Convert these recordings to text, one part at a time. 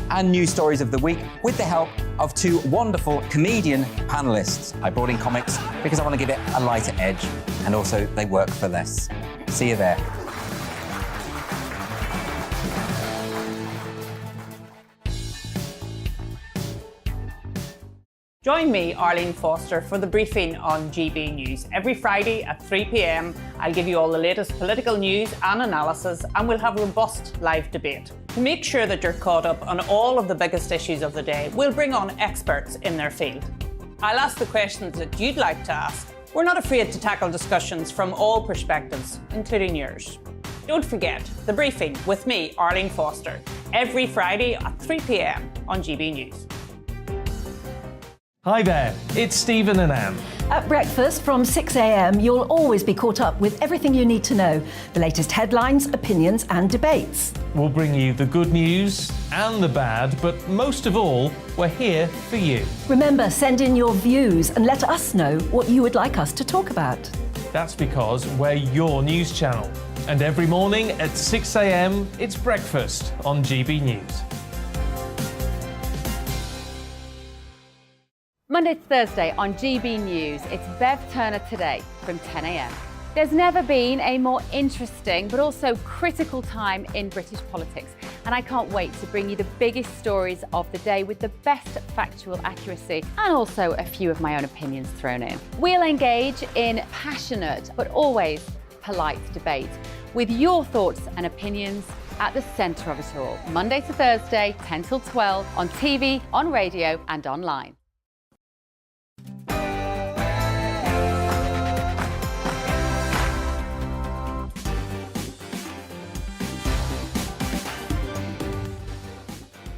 and news stories of the week with the help of two wonderful comedian panellists. I brought in comics because I want to give it a lighter edge, and also they work for less. See you there. Join me, Arlene Foster, for the briefing on GB News. Every Friday at 3 p.m, I'll give you all the latest political news and analysis, and we'll have robust live debate. To make sure that you're caught up on all of the biggest issues of the day, we'll bring on experts in their field. I'll ask the questions that you'd like to ask. We're not afraid to tackle discussions from all perspectives, including yours. Don't forget, the briefing with me, Arlene Foster, every Friday at 3 p.m. on GB News. Hi there, it's Stephen and Anne. At breakfast from 6 a.m, you'll always be caught up with everything you need to know, the latest headlines, opinions and debates. We'll bring you the good news and the bad, but most of all, we're here for you. Remember, send in your views and let us know what you would like us to talk about. That's because we're your news channel. And every morning at 6 a.m, it's breakfast on GB News. Monday to Thursday on GB News, it's Bev Turner Today from 10 a.m. There's never been a more interesting but also critical time in British politics, and I can't wait to bring you the biggest stories of the day with the best factual accuracy and also a few of my own opinions thrown in. We'll engage in passionate but always polite debate with your thoughts and opinions at the centre of it all. Monday to Thursday, 10 till 12 on TV, on radio and online.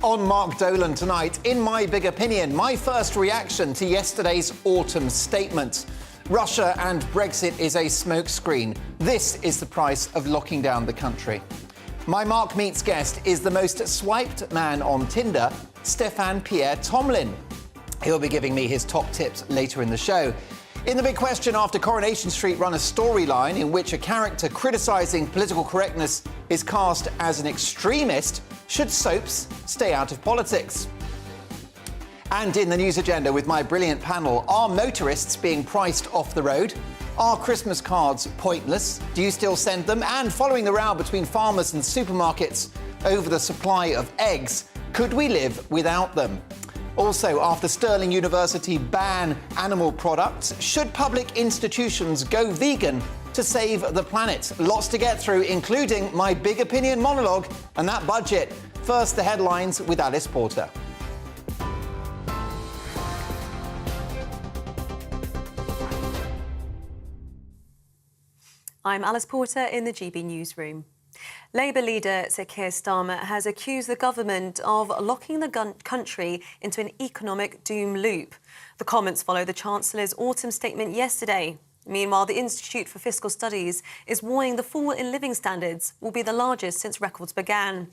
On Mark Dolan tonight, in my big opinion, my first reaction to yesterday's autumn statement. Russia and Brexit is a smokescreen. This is the price of locking down the country. My Mark Meets guest is the most swiped man on Tinder, Stefan Pierre Tomlin. He'll be giving me his top tips later in the show. In the big question, after Coronation Street run a storyline in which a character criticising political correctness is cast as an extremist, should soaps stay out of politics? And in the news agenda with my brilliant panel, are motorists being priced off the road? Are Christmas cards pointless? Do you still send them? And following the row between farmers and supermarkets over the supply of eggs, could we live without them? Also, after Stirling University ban animal products, should public institutions go vegan to save the planet? Lots to get through, including my big opinion monologue and that budget. First, the headlines with Alice Porter. I'm Alice Porter in the GB newsroom. Labour leader Sir Keir Starmer has accused the government of locking the country into an economic doom loop. The comments follow the Chancellor's autumn statement yesterday. Meanwhile, the Institute for Fiscal Studies is warning the fall in living standards will be the largest since records began.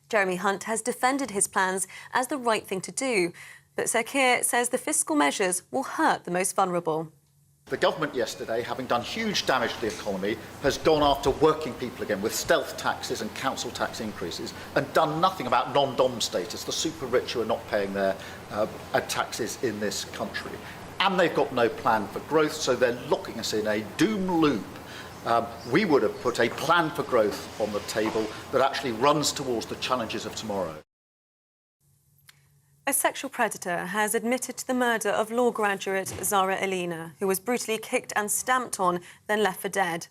Jeremy Hunt has defended his plans as the right thing to do, but Sir Keir says the fiscal measures will hurt the most vulnerable. The government yesterday, having done huge damage to the economy, has gone after working people again with stealth taxes and council tax increases and done nothing about non-dom status, the super rich who are not paying their taxes in this country. And they've got no plan for growth, so they're locking us in a doom loop. We would have put a plan for growth on the table that actually runs towards the challenges of tomorrow. A sexual predator has admitted to the murder of law graduate Zara Alina, who was brutally kicked and stamped on, then left for dead.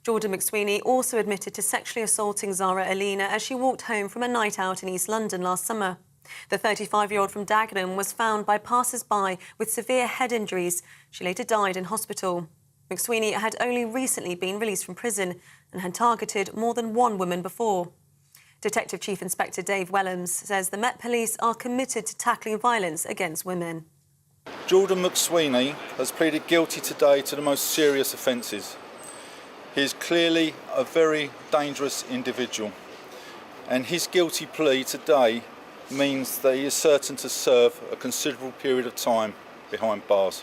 Jordan McSweeney also admitted to sexually assaulting Zara Alina as she walked home from a night out in East London last summer. The 35-year-old from Dagenham was found by passers-by with severe head injuries. She later died in hospital. McSweeney had only recently been released from prison and had targeted more than one woman before. Detective Chief Inspector Dave Wellams says the Met Police are committed to tackling violence against women. Jordan McSweeney has pleaded guilty today to the most serious offences. He is clearly a very dangerous individual, and his guilty plea today means that he is certain to serve a considerable period of time behind bars.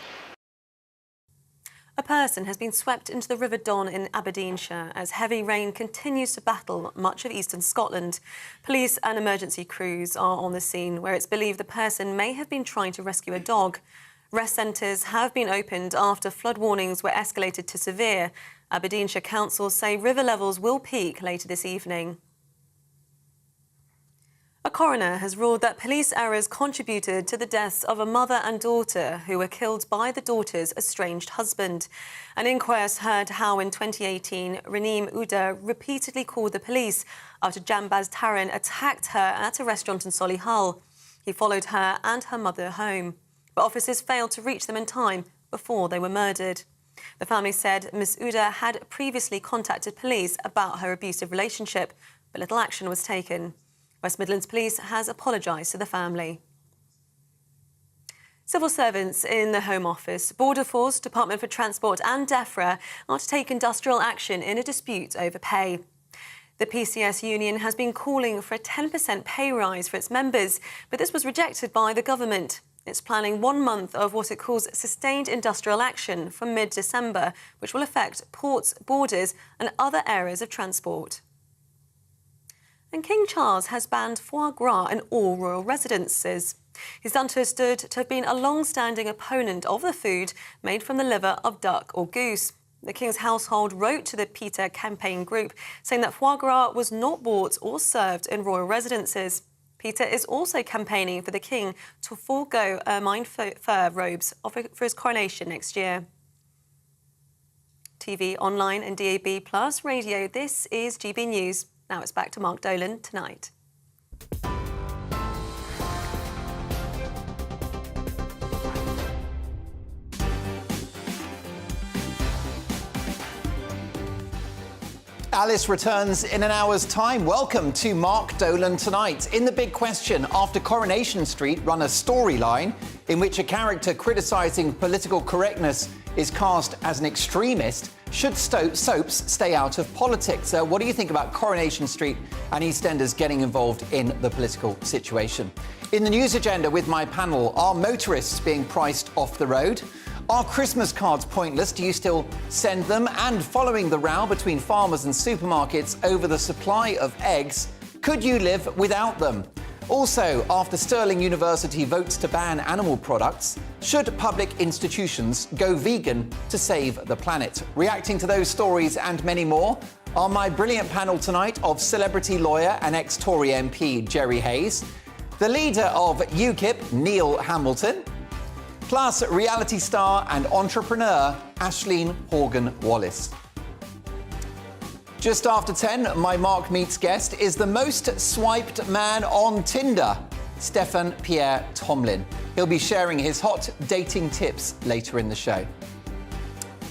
A person has been swept into the River Don in Aberdeenshire as heavy rain continues to battle much of eastern Scotland. Police and emergency crews are on the scene, where it's believed the person may have been trying to rescue a dog. Rest centres have been opened after flood warnings were escalated to severe. Aberdeenshire councils say river levels will peak later this evening. A coroner has ruled that police errors contributed to the deaths of a mother and daughter who were killed by the daughter's estranged husband. An inquest heard how in 2018, Raneem Uda repeatedly called the police after Jambaz Taran attacked her at a restaurant in Solihull. He followed her and her mother home, but officers failed to reach them in time before they were murdered. The family said Ms Uda had previously contacted police about her abusive relationship, but little action was taken. West Midlands Police has apologised to the family. Civil servants in the Home Office, Border Force, Department for Transport and DEFRA are to take industrial action in a dispute over pay. The PCS union has been calling for a 10% pay rise for its members, but this was rejected by the government. It's planning 1 month of what it calls sustained industrial action from mid-December, which will affect ports, borders and other areas of transport. And King Charles has banned foie gras in all royal residences. He's understood to have been a long-standing opponent of the food made from the liver of duck or goose. The King's household wrote to the PETA campaign group saying that foie gras was not bought or served in royal residences. PETA is also campaigning for the King to forego ermine fur robes for his coronation next year. TV, online and DAB plus radio, this is GB News. Now it's back to Mark Dolan tonight. Alice returns in an hour's time. Welcome to Mark Dolan Tonight. In the big question, after Coronation Street run a storyline in which a character criticising political correctness is cast as an extremist, should soaps stay out of politics? What do you think about Coronation Street and EastEnders getting involved in the political situation? In the news agenda with my panel, are motorists being priced off the road? Are Christmas cards pointless? Do you still send them? And following the row between farmers and supermarkets over the supply of eggs, could you live without them? Also, after Stirling University votes to ban animal products, should public institutions go vegan to save the planet? Reacting to those stories and many more are my brilliant panel tonight of celebrity lawyer and ex-Tory MP Jerry Hayes, the leader of UKIP, Neil Hamilton, plus reality star and entrepreneur Aisling Horgan-Wallace. Just after 10, my Mark Meets guest is the most swiped man on Tinder, Stephen Pierre Tomlin. He'll be sharing his hot dating tips later in the show.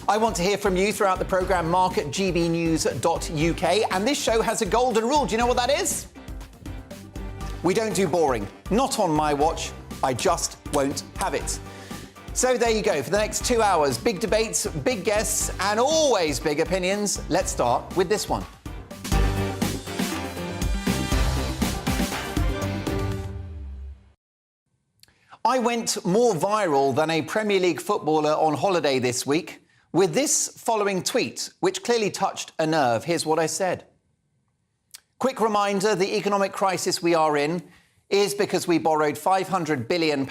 I want to hear from you throughout the programme, mark at gbnews.uk. And this show has a golden rule. Do you know what that is? We don't do boring. Not on my watch. I just won't have it. So there you go, for the next 2 hours, big debates, big guests, and always big opinions. Let's start with this one. I went more viral than a Premier League footballer on holiday this week with this following tweet, which clearly touched a nerve. Here's what I said. Quick reminder, the economic crisis we are in is because we borrowed £500 billion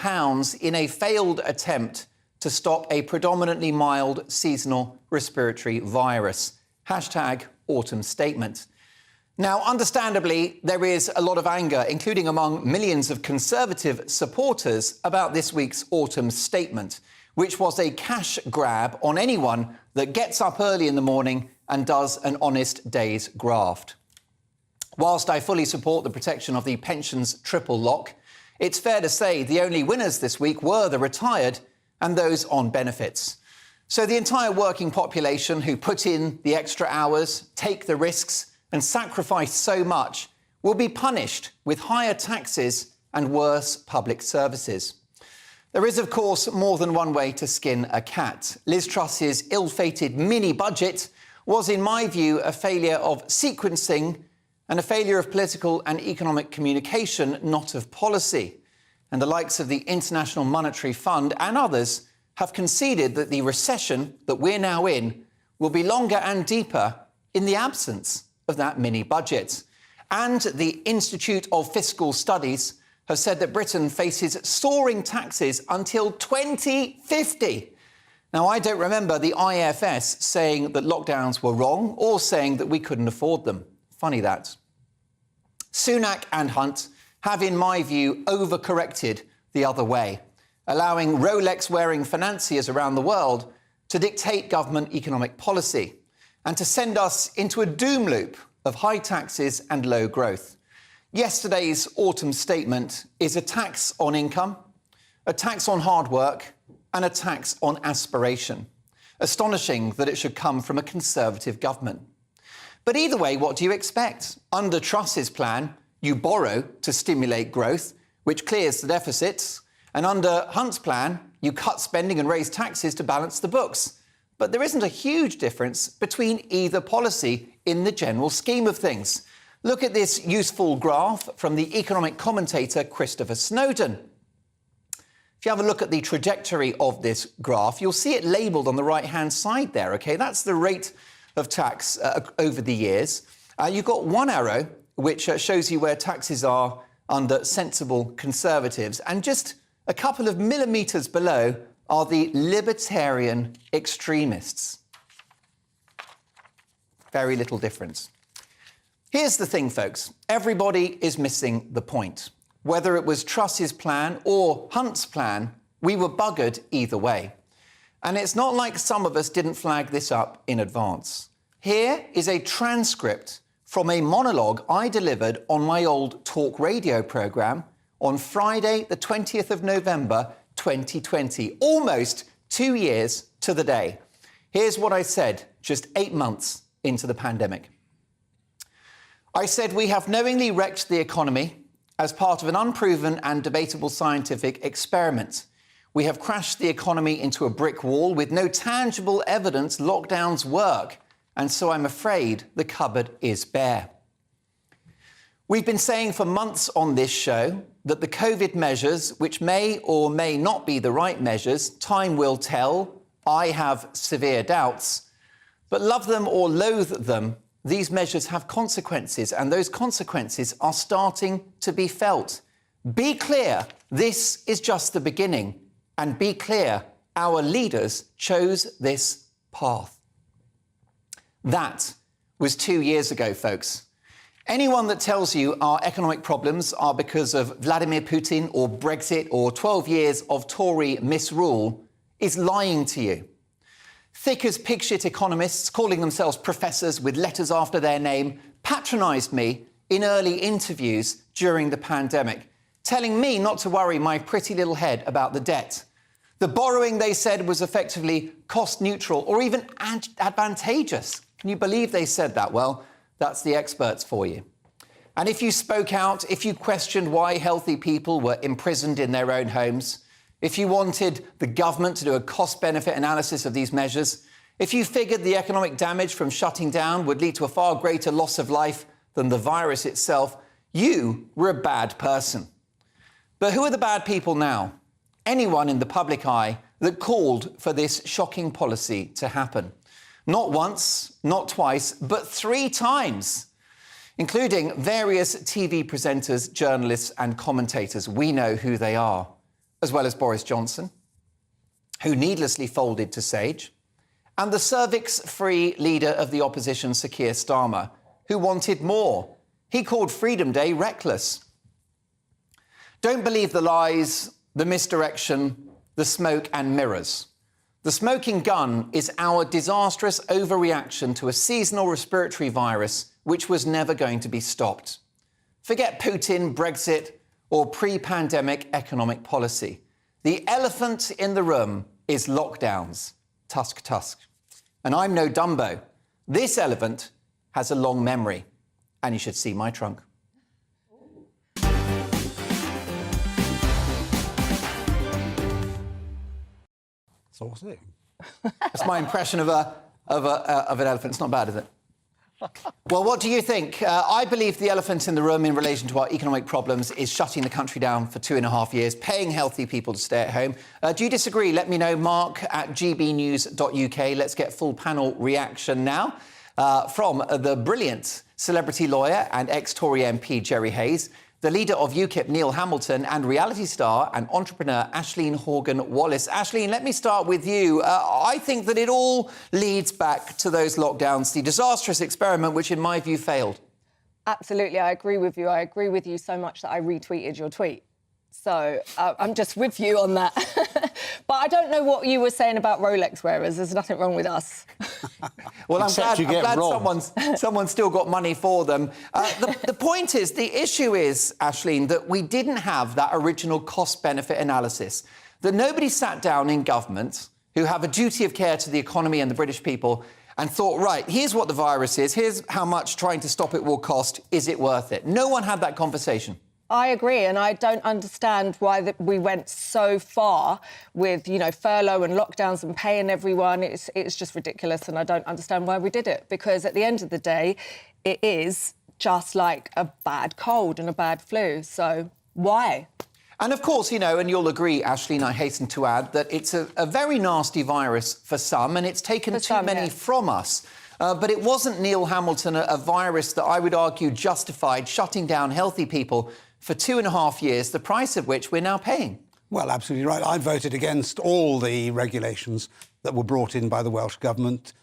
in a failed attempt to stop a predominantly mild seasonal respiratory virus. Hashtag autumn statement. Now, understandably, there is a lot of anger, including among millions of Conservative supporters, about this week's autumn statement, which was a cash grab on anyone that gets up early in the morning and does an honest day's graft. Whilst I fully support the protection of the pensions triple lock, it's fair to say the only winners this week were the retired and those on benefits. So the entire working population who put in the extra hours, take the risks and sacrifice so much will be punished with higher taxes and worse public services. There is, of course, more than one way to skin a cat. Liz Truss's ill-fated mini-budget was, in my view, a failure of sequencing and a failure of political and economic communication, not of policy. And the likes of the International Monetary Fund and others have conceded that the recession that we're now in will be longer and deeper in the absence of that mini-budget. And the Institute of Fiscal Studies have said that Britain faces soaring taxes until 2050. Now, I don't remember the IFS saying that lockdowns were wrong or saying that we couldn't afford them. Funny that. Sunak and Hunt have, in my view, overcorrected the other way, allowing Rolex-wearing financiers around the world to dictate government economic policy and to send us into a doom loop of high taxes and low growth. Yesterday's autumn statement is a tax on income, a tax on hard work, and a tax on aspiration. Astonishing that it should come from a Conservative government. But either way, what do you expect? Under Truss's plan, you borrow to stimulate growth, which clears the deficits, and under Hunt's plan, you cut spending and raise taxes to balance the books. But there isn't a huge difference between either policy in the general scheme of things. Look at this useful graph from the economic commentator Christopher Snowdon. If you have a look at the trajectory of this graph, you'll see it labelled on the right-hand side there, OK? That's the rate of tax over the years. You've got one arrow, which shows you where taxes are under sensible Conservatives, and just a couple of millimetres below are the libertarian extremists. Very little difference. Here's the thing, folks. Everybody is missing the point. Whether it was Truss's plan or Hunt's plan, we were buggered either way. And it's not like some of us didn't flag this up in advance. Here is a transcript from a monologue I delivered on my old talk radio programme on Friday, the 20th of November, 2020, almost 2 years to the day. Here's what I said just 8 months into the pandemic. I said, we have knowingly wrecked the economy as part of an unproven and debatable scientific experiment. We have crashed the economy into a brick wall with no tangible evidence lockdowns work. And so I'm afraid the cupboard is bare. We've been saying for months on this show that the COVID measures, which may or may not be the right measures, time will tell. I have severe doubts. But love them or loathe them, these measures have consequences, and those consequences are starting to be felt. Be clear, this is just the beginning. And be clear, our leaders chose this path. That was 2 years ago, folks. Anyone that tells you our economic problems are because of Vladimir Putin or Brexit or 12 years of Tory misrule is lying to you. Thick as pig shit economists, calling themselves professors with letters after their name, patronised me in early interviews during the pandemic, telling me not to worry my pretty little head about the debt. The borrowing, they said, was effectively cost-neutral or even advantageous. Can you believe they said that? Well, that's the experts for you. And if you spoke out, if you questioned why healthy people were imprisoned in their own homes, if you wanted the government to do a cost-benefit analysis of these measures, if you figured the economic damage from shutting down would lead to a far greater loss of life than the virus itself, you were a bad person. But who are the bad people now? Anyone in the public eye that called for this shocking policy to happen. Not once, not twice, but 3 times, including various TV presenters, journalists and commentators. We know who they are, as well as Boris Johnson, who needlessly folded to Sage, and the cervix-free leader of the opposition, Sir Keir Starmer, who wanted more. He called Freedom Day reckless. Don't believe the lies, the misdirection, the smoke and mirrors. The smoking gun is our disastrous overreaction to a seasonal respiratory virus which was never going to be stopped. Forget Putin, Brexit, or pre-pandemic economic policy. The elephant in the room is lockdowns, tusk, tusk. And I'm no Dumbo. This elephant has a long memory, and you should see my trunk. So what's it? That's my impression of an elephant. It's not bad, is it? Well, what do you think? I believe the elephant in the room in relation to our economic problems is shutting the country down for 2.5 years, paying healthy people to stay at home. Do you disagree? Let me know, Mark at gbnews.uk. Let's get full panel reaction now from the brilliant celebrity lawyer and ex-Tory MP Jerry Hayes, the leader of UKIP, Neil Hamilton, and reality star and entrepreneur Aisling Horgan-Wallace. Aisling, let me start with you. I think that it all leads back to those lockdowns, the disastrous experiment which, in my view, failed. Absolutely, I agree with you. I agree with you so much that I retweeted your tweet. So I'm just with you on that. But I don't know what you were saying about Rolex wearers. There's nothing wrong with us. Well, I'm glad someone's still got money for them. The point is, the issue is, Aisling, that we didn't have that original cost-benefit analysis, that nobody sat down in government who have a duty of care to the economy and the British people and thought, right, here's what the virus is, here's how much trying to stop it will cost, is it worth it? No one had that conversation. I agree, and I don't understand why we went so far with, you know, furlough and lockdowns and paying everyone. It's just ridiculous, and I don't understand why we did it, because at the end of the day, it is just like a bad cold and a bad flu. So why? And of course, you know, and you'll agree, Aisling, I hasten to add, that it's a very nasty virus for some, and it's taken too many from us. But it wasn't, Neil Hamilton, a virus that I would argue justified shutting down healthy people for 2.5 years, the price of which we're now paying. Well, absolutely right. I voted against all the regulations that were brought in by the Welsh Government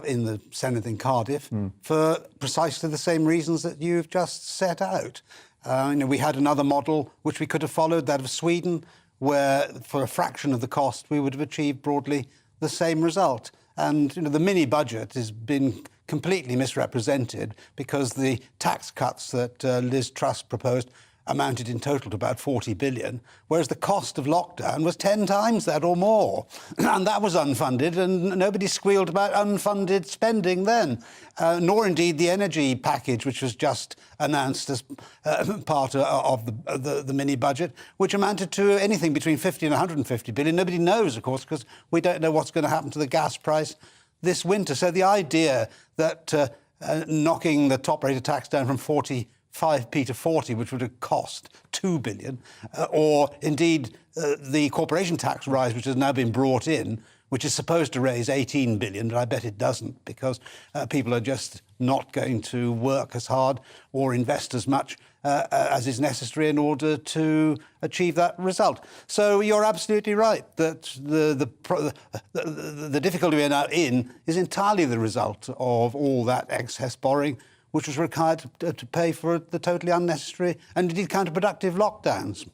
in the Senedd in Cardiff for precisely the same reasons that you've just set out. You know, we had another model which we could have followed, that of Sweden, where for a fraction of the cost we would have achieved broadly the same result. And, you know, the mini-budget has been completely misrepresented because the tax cuts that Liz Truss proposed amounted in total to about 40 billion, whereas the cost of lockdown was 10 times that or more. And that was unfunded, and nobody squealed about unfunded spending then, nor indeed the energy package, which was just announced as part of the mini-budget, which amounted to anything between 50 and 150 billion. Nobody knows, of course, because we don't know what's going to happen to the gas price this winter. So the idea that knocking the top rate of tax down from 45p to 40, which would have cost 2 billion, or indeed the corporation tax rise, which has now been brought in, which is supposed to raise 18 billion, but I bet it doesn't, because people are just not going to work as hard or invest as much as is necessary in order to achieve that result. So you're absolutely right that the difficulty we're now in is entirely the result of all that excess borrowing, which was required to pay for the totally unnecessary and indeed counterproductive lockdowns.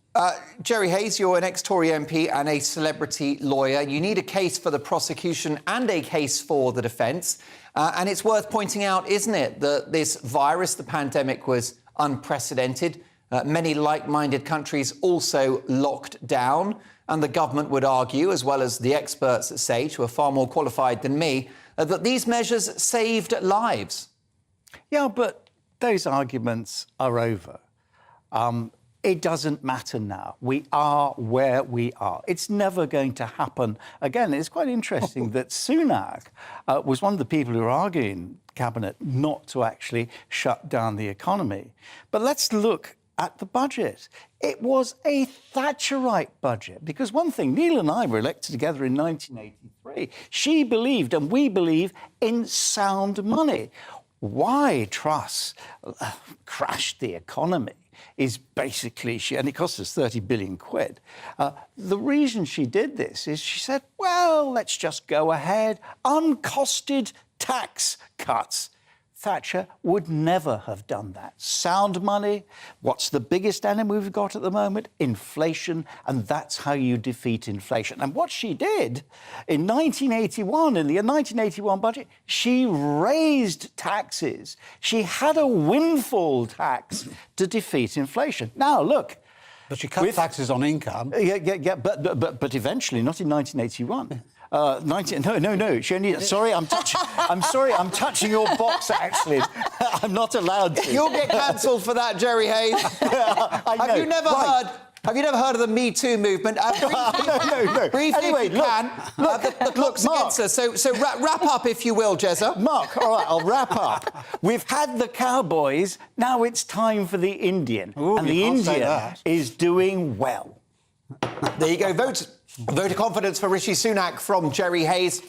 Jerry Hayes, you're an ex-Tory MP and a celebrity lawyer. You need a case for the prosecution and a case for the defence. And it's worth pointing out, isn't it, that this virus, the pandemic, was unprecedented. Many like-minded countries also locked down. And the government would argue, as well as the experts at Sage, who are far more qualified than me, that these measures saved lives. Yeah, but those arguments are over. It doesn't matter now. We are where we are. It's never going to happen again. It's quite interesting that Sunak was one of the people who were arguing in Cabinet not to actually shut down the economy. But let's look at the budget. It was a Thatcherite budget, because one thing, Neil and I were elected together in 1983. She believed, and we believe, in sound money. Why Truss crashed the economy is basically, and it cost us 30 billion quid. The reason she did this is she said, well, let's just go ahead, uncosted tax cuts. Thatcher would never have done that. Sound money. What's the biggest enemy we've got at the moment? Inflation, and that's how you defeat inflation. And what she did in 1981, in the 1981 budget, she raised taxes. She had a windfall tax to defeat inflation. Now, look. But she cut taxes on income. Yeah, but eventually, not in 1981. No. She only. Sorry, I'm touching your box. Actually, I'm not allowed to. You'll get cancelled for that, Jerry Hayes. Have you never heard? Have you never heard of the Me Too movement? No. Briefly, Anyway, if you can. The clock's Mark. against us. So wrap up, if you will, Jezza. Mark, all right, I'll wrap up. We've had the cowboys, now it's time for the Indian. Ooh, and you the can't say Indian that. is doing well. There you go. Vote of confidence for Rishi Sunak from Jerry Hayes.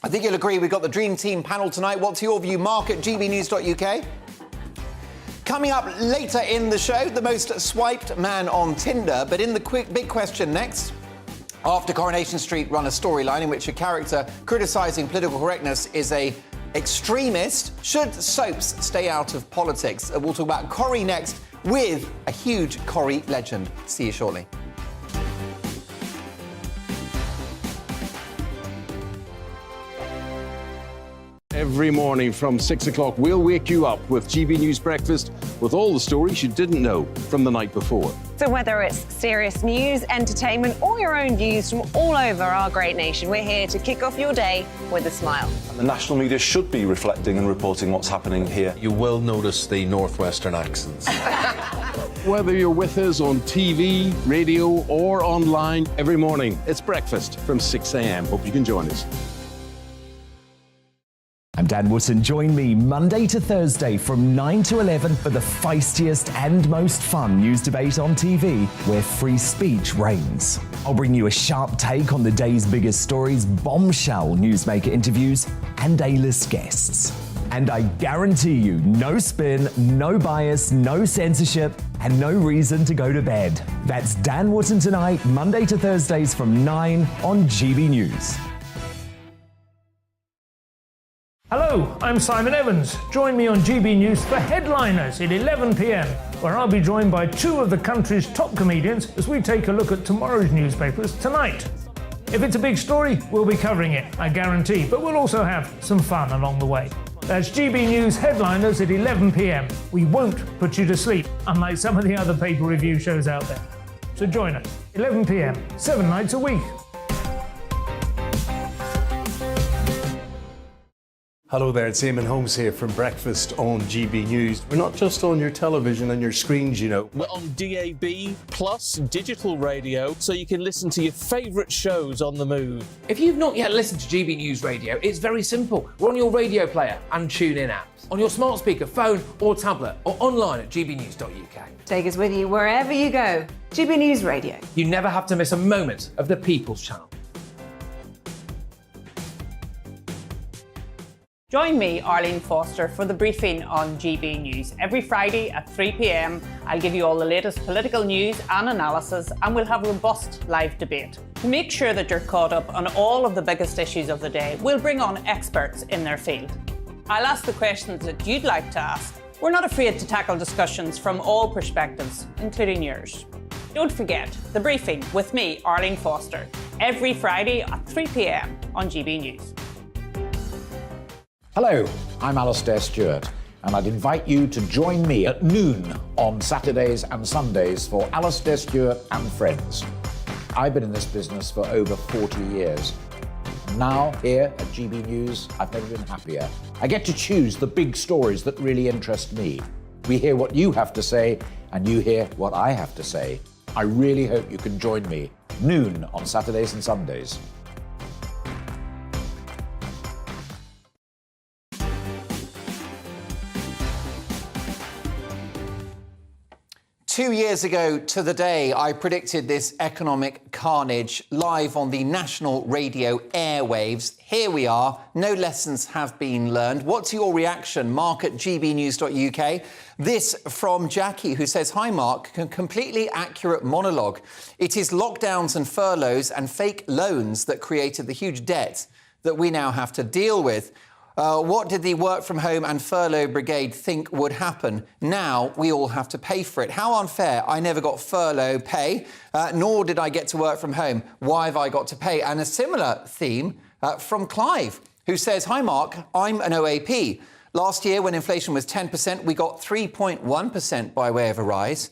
I think you'll agree we've got the Dream Team panel tonight. What's your view? Mark at gbnews.uk. Coming up later in the show, the most swiped man on Tinder. But in the big question next, after Coronation Street run a storyline in which a character criticising political correctness is a extremist, should soaps stay out of politics? We'll talk about Corrie next with a huge Corrie legend. See you shortly. Every morning from 6 o'clock, we'll wake you up with GB News Breakfast with all the stories you didn't know from the night before. So whether it's serious news, entertainment, or your own views from all over our great nation, we're here to kick off your day with a smile. The national media should be reflecting and reporting what's happening here. You will notice the northwestern accents. Whether you're with us on TV, radio, or online, every morning it's breakfast from 6 a.m. Hope you can join us. I'm Dan Wootton. Join me Monday to Thursday from 9 to 11 for the feistiest and most fun news debate on TV, where free speech reigns. I'll bring you a sharp take on the day's biggest stories, bombshell newsmaker interviews, and A-list guests. And I guarantee you, no spin, no bias, no censorship, and no reason to go to bed. That's Dan Wootton tonight, Monday to Thursdays from 9 on GB News. Hello, I'm Simon Evans. Join me on GB News for Headliners at 11 p.m, where I'll be joined by two of the country's top comedians as we take a look at tomorrow's newspapers tonight. If it's a big story, we'll be covering it, I guarantee, but we'll also have some fun along the way. That's GB News Headliners at 11 p.m. We won't put you to sleep, unlike some of the other paper review shows out there. So join us, 11 p.m, 7 nights a week. Hello there, it's Eamon Holmes here from Breakfast on GB News. We're not just on your television and your screens, you know. We're on DAB plus digital radio, so you can listen to your favourite shows on the move. If you've not yet listened to GB News Radio, it's very simple. We're on your radio player and TuneIn apps, on your smart speaker, phone or tablet, or online at gbnews.uk. Take us with you wherever you go. GB News Radio. You never have to miss a moment of the People's Channel. Join me, Arlene Foster, for the briefing on GB News. Every Friday at 3 p.m, I'll give you all the latest political news and analysis, and we'll have robust live debate. To make sure that you're caught up on all of the biggest issues of the day, we'll bring on experts in their field. I'll ask the questions that you'd like to ask. We're not afraid to tackle discussions from all perspectives, including yours. Don't forget, the briefing with me, Arlene Foster, every Friday at 3 p.m. on GB News. Hello, I'm Alastair Stewart, and I'd invite you to join me at noon on Saturdays and Sundays for Alastair Stewart and Friends. I've been in this business for over 40 years. Now, here at GB News, I've never been happier. I get to choose the big stories that really interest me. We hear what you have to say, and you hear what I have to say. I really hope you can join me, noon on Saturdays and Sundays. 2 years ago to the day, I predicted this economic carnage live on the national radio airwaves. Here we are. No lessons have been learned. What's your reaction? Mark at gbnews.uk. This from Jackie, who says, "Hi, Mark. Completely accurate monologue. It is lockdowns and furloughs and fake loans that created the huge debt that we now have to deal with. What did the work from home and furlough brigade think would happen? Now we all have to pay for it. How unfair. I never got furlough pay, nor did I get to work from home. Why have I got to pay?" And a similar theme from Clive, who says, "Hi, Mark. I'm an OAP. Last year, when inflation was 10%, we got 3.1% by way of a rise.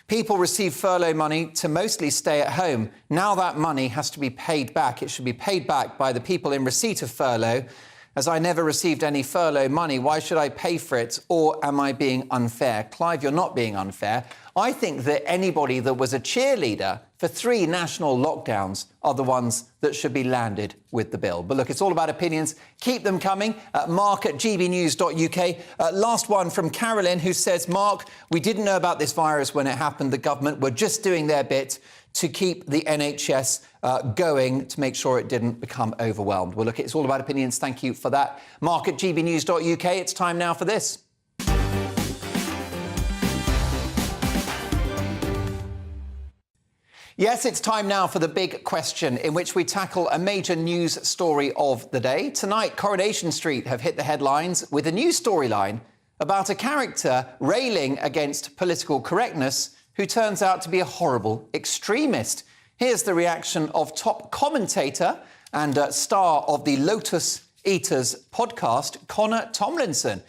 People receive furlough money to mostly stay at home. Now that money has to be paid back. It should be paid back by the people in receipt of furlough. As I never received any furlough money, why should I pay for it? Or am I being unfair?" Clive, you're not being unfair. I think that anybody that was a cheerleader for 3 national lockdowns are the ones that should be landed with the bill. But look, it's all about opinions. Keep them coming. Mark at gbnews.uk. Last one from Carolyn, who says, Mark, we didn't know about this virus when it happened. The government were just doing their bit to keep the NHS going to make sure it didn't become overwhelmed. Well, look, it's all about opinions. Thank you for that. Mark at gbnews.uk. It's time now for this. Yes, it's time now for the big question, in which we tackle a major news story of the day. Tonight, Coronation Street have hit the headlines with a new storyline about a character railing against political correctness who turns out to be a horrible extremist. Here's the reaction of top commentator and star of the Lotus Eaters podcast, Connor Tomlinson.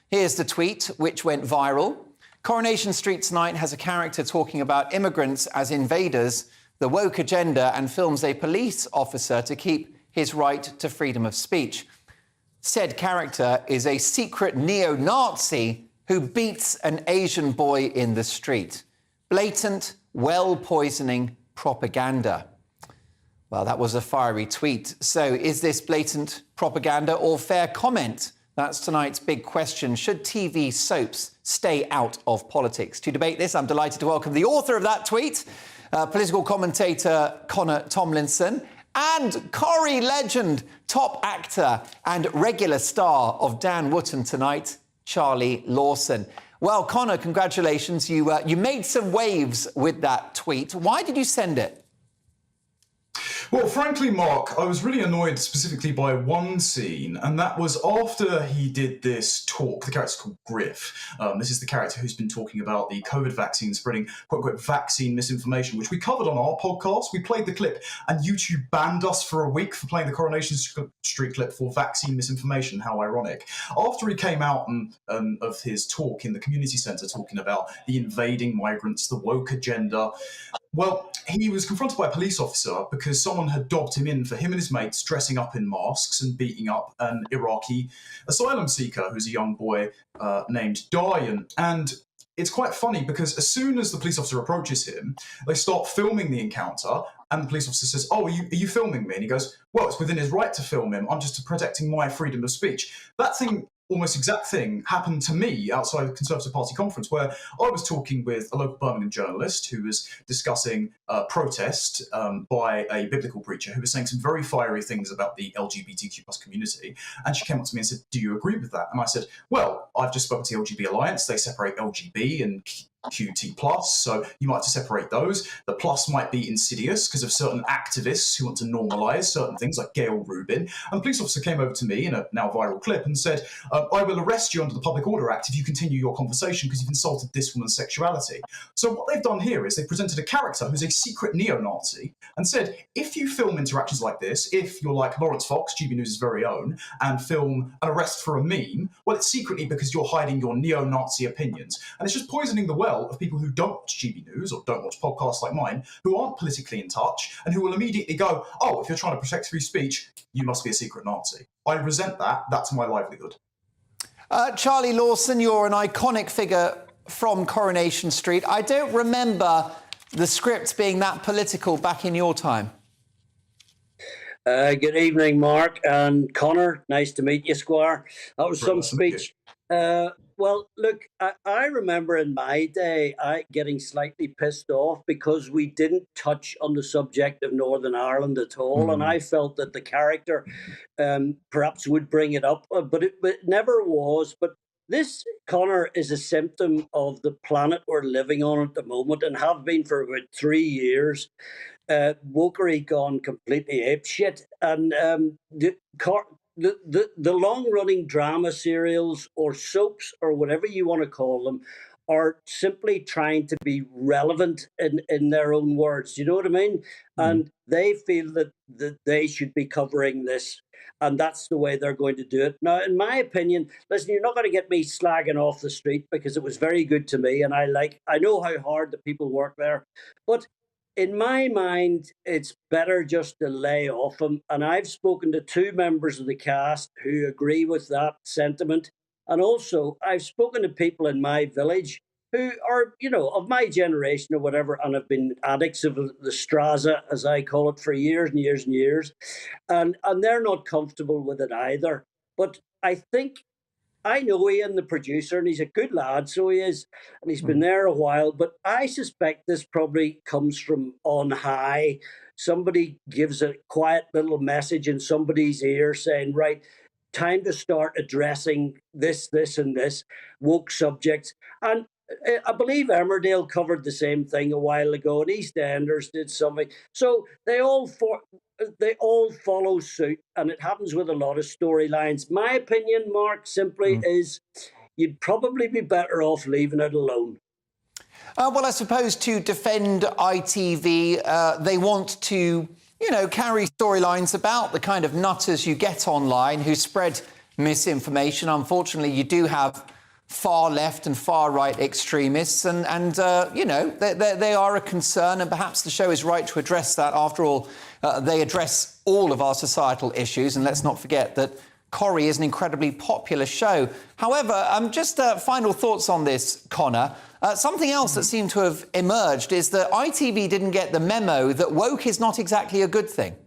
Here's the tweet, which went viral. Coronation Street tonight has a character talking about immigrants as invaders, the woke agenda, and films a police officer to keep his right to freedom of speech. Said character is a secret neo-Nazi who beats an Asian boy in the street. Blatant, well-poisoning propaganda. Well, that was a fiery tweet. So is this blatant propaganda or fair comment? That's tonight's big question. Should TV soaps stay out of politics? To debate this, I'm delighted to welcome the author of that tweet, political commentator Connor Tomlinson, and Corrie legend, top actor and regular star of Dan Wootton Tonight, Charlie Lawson. Well, Connor, congratulations. You made some waves with that tweet. Why did you send it? Well, frankly, Mark, I was really annoyed specifically by one scene, and that was after he did this talk. The character's called Griff. This is the character who's been talking about the COVID vaccine spreading, quote-unquote, vaccine misinformation, which we covered on our podcast. We played the clip, and YouTube banned us for a week for playing the Coronation Street clip for vaccine misinformation. How ironic. After he came out of his talk in the community centre talking about the invading migrants, the woke agenda, well, he was confronted by a police officer because someone had dobbed him in for him and his mates dressing up in masks and beating up an Iraqi asylum seeker who's a young boy named Dayan. And it's quite funny because as soon as the police officer approaches him, they start filming the encounter, and the police officer says, "Oh, are you filming me?" And he goes, "Well, it's within his right to film him. I'm just protecting my freedom of speech." That thing, almost exact thing, happened to me outside the Conservative Party conference, where I was talking with a local Birmingham journalist who was discussing protest by a biblical preacher who was saying some very fiery things about the LGBTQ plus community. And she came up to me and said, "Do you agree with that?" And I said, "Well, I've just spoken to the LGB Alliance. They separate LGB and QT plus, so you might have to separate those. The plus might be insidious because of certain activists who want to normalise certain things like Gail Rubin." And the police officer came over to me in a now viral clip and said, "I will arrest you under the Public Order Act if you continue your conversation because you've insulted this woman's sexuality." So what they've done here is they presented a character who's a secret neo-Nazi and said, if you film interactions like this, if you're like Lawrence Fox, GB News' very own, and film an arrest for a meme, well, it's secretly because you're hiding your neo-Nazi opinions. And it's just poisoning the well of people who don't watch GB News or don't watch podcasts like mine, who aren't politically in touch, and who will immediately go, "Oh, if you're trying to protect free speech, you must be a secret Nazi." I resent that. That's my livelihood. Charlie Lawson, you're an iconic figure from Coronation Street. I don't remember the script being that political back in your time. Good evening, Mark and Connor. Nice to meet you, Squire. That was some speech. Well, look, I remember in my day getting slightly pissed off because we didn't touch on the subject of Northern Ireland at all. And I felt that the character perhaps would bring it up, but it never was. But this, Connor, is a symptom of the planet we're living on at the moment and have been for about 3 years. Wokery gone completely apeshit. And the long-running drama serials or soaps or whatever you want to call them are simply trying to be relevant in their own words. You know what I mean? And they feel that they should be covering this, and that's the way they're going to do it. Now, in my opinion, listen, you're not going to get me slagging off the street because it was very good to me, and I know how hard the people work there. But in my mind, it's better just to lay off them. And I've spoken to 2 members of the cast who agree with that sentiment. And also, I've spoken to people in my village who are, of my generation or whatever, and have been addicts of the Straza, as I call it, for years and years and years. And they're not comfortable with it either. But I think I know Ian, the producer, and he's a good lad, so he is, and he's been there a while. But I suspect this probably comes from on high. Somebody gives a quiet little message in somebody's ear saying, right, time to start addressing this, and this, woke subjects. And I believe Emmerdale covered the same thing a while ago, and EastEnders did something. So they all follow suit, and it happens with a lot of storylines. My opinion, Mark, simply is you'd probably be better off leaving it alone. Well, I suppose to defend ITV, they want to, carry storylines about the kind of nutters you get online who spread misinformation. Unfortunately, you do have far left and far right extremists, and they are a concern, and perhaps the show is right to address that. After all, they address all of our societal issues, and let's not forget that Corrie is an incredibly popular show. However, just final thoughts on this, Connor. Something else that seemed to have emerged is that ITV didn't get the memo that woke is not exactly a good thing.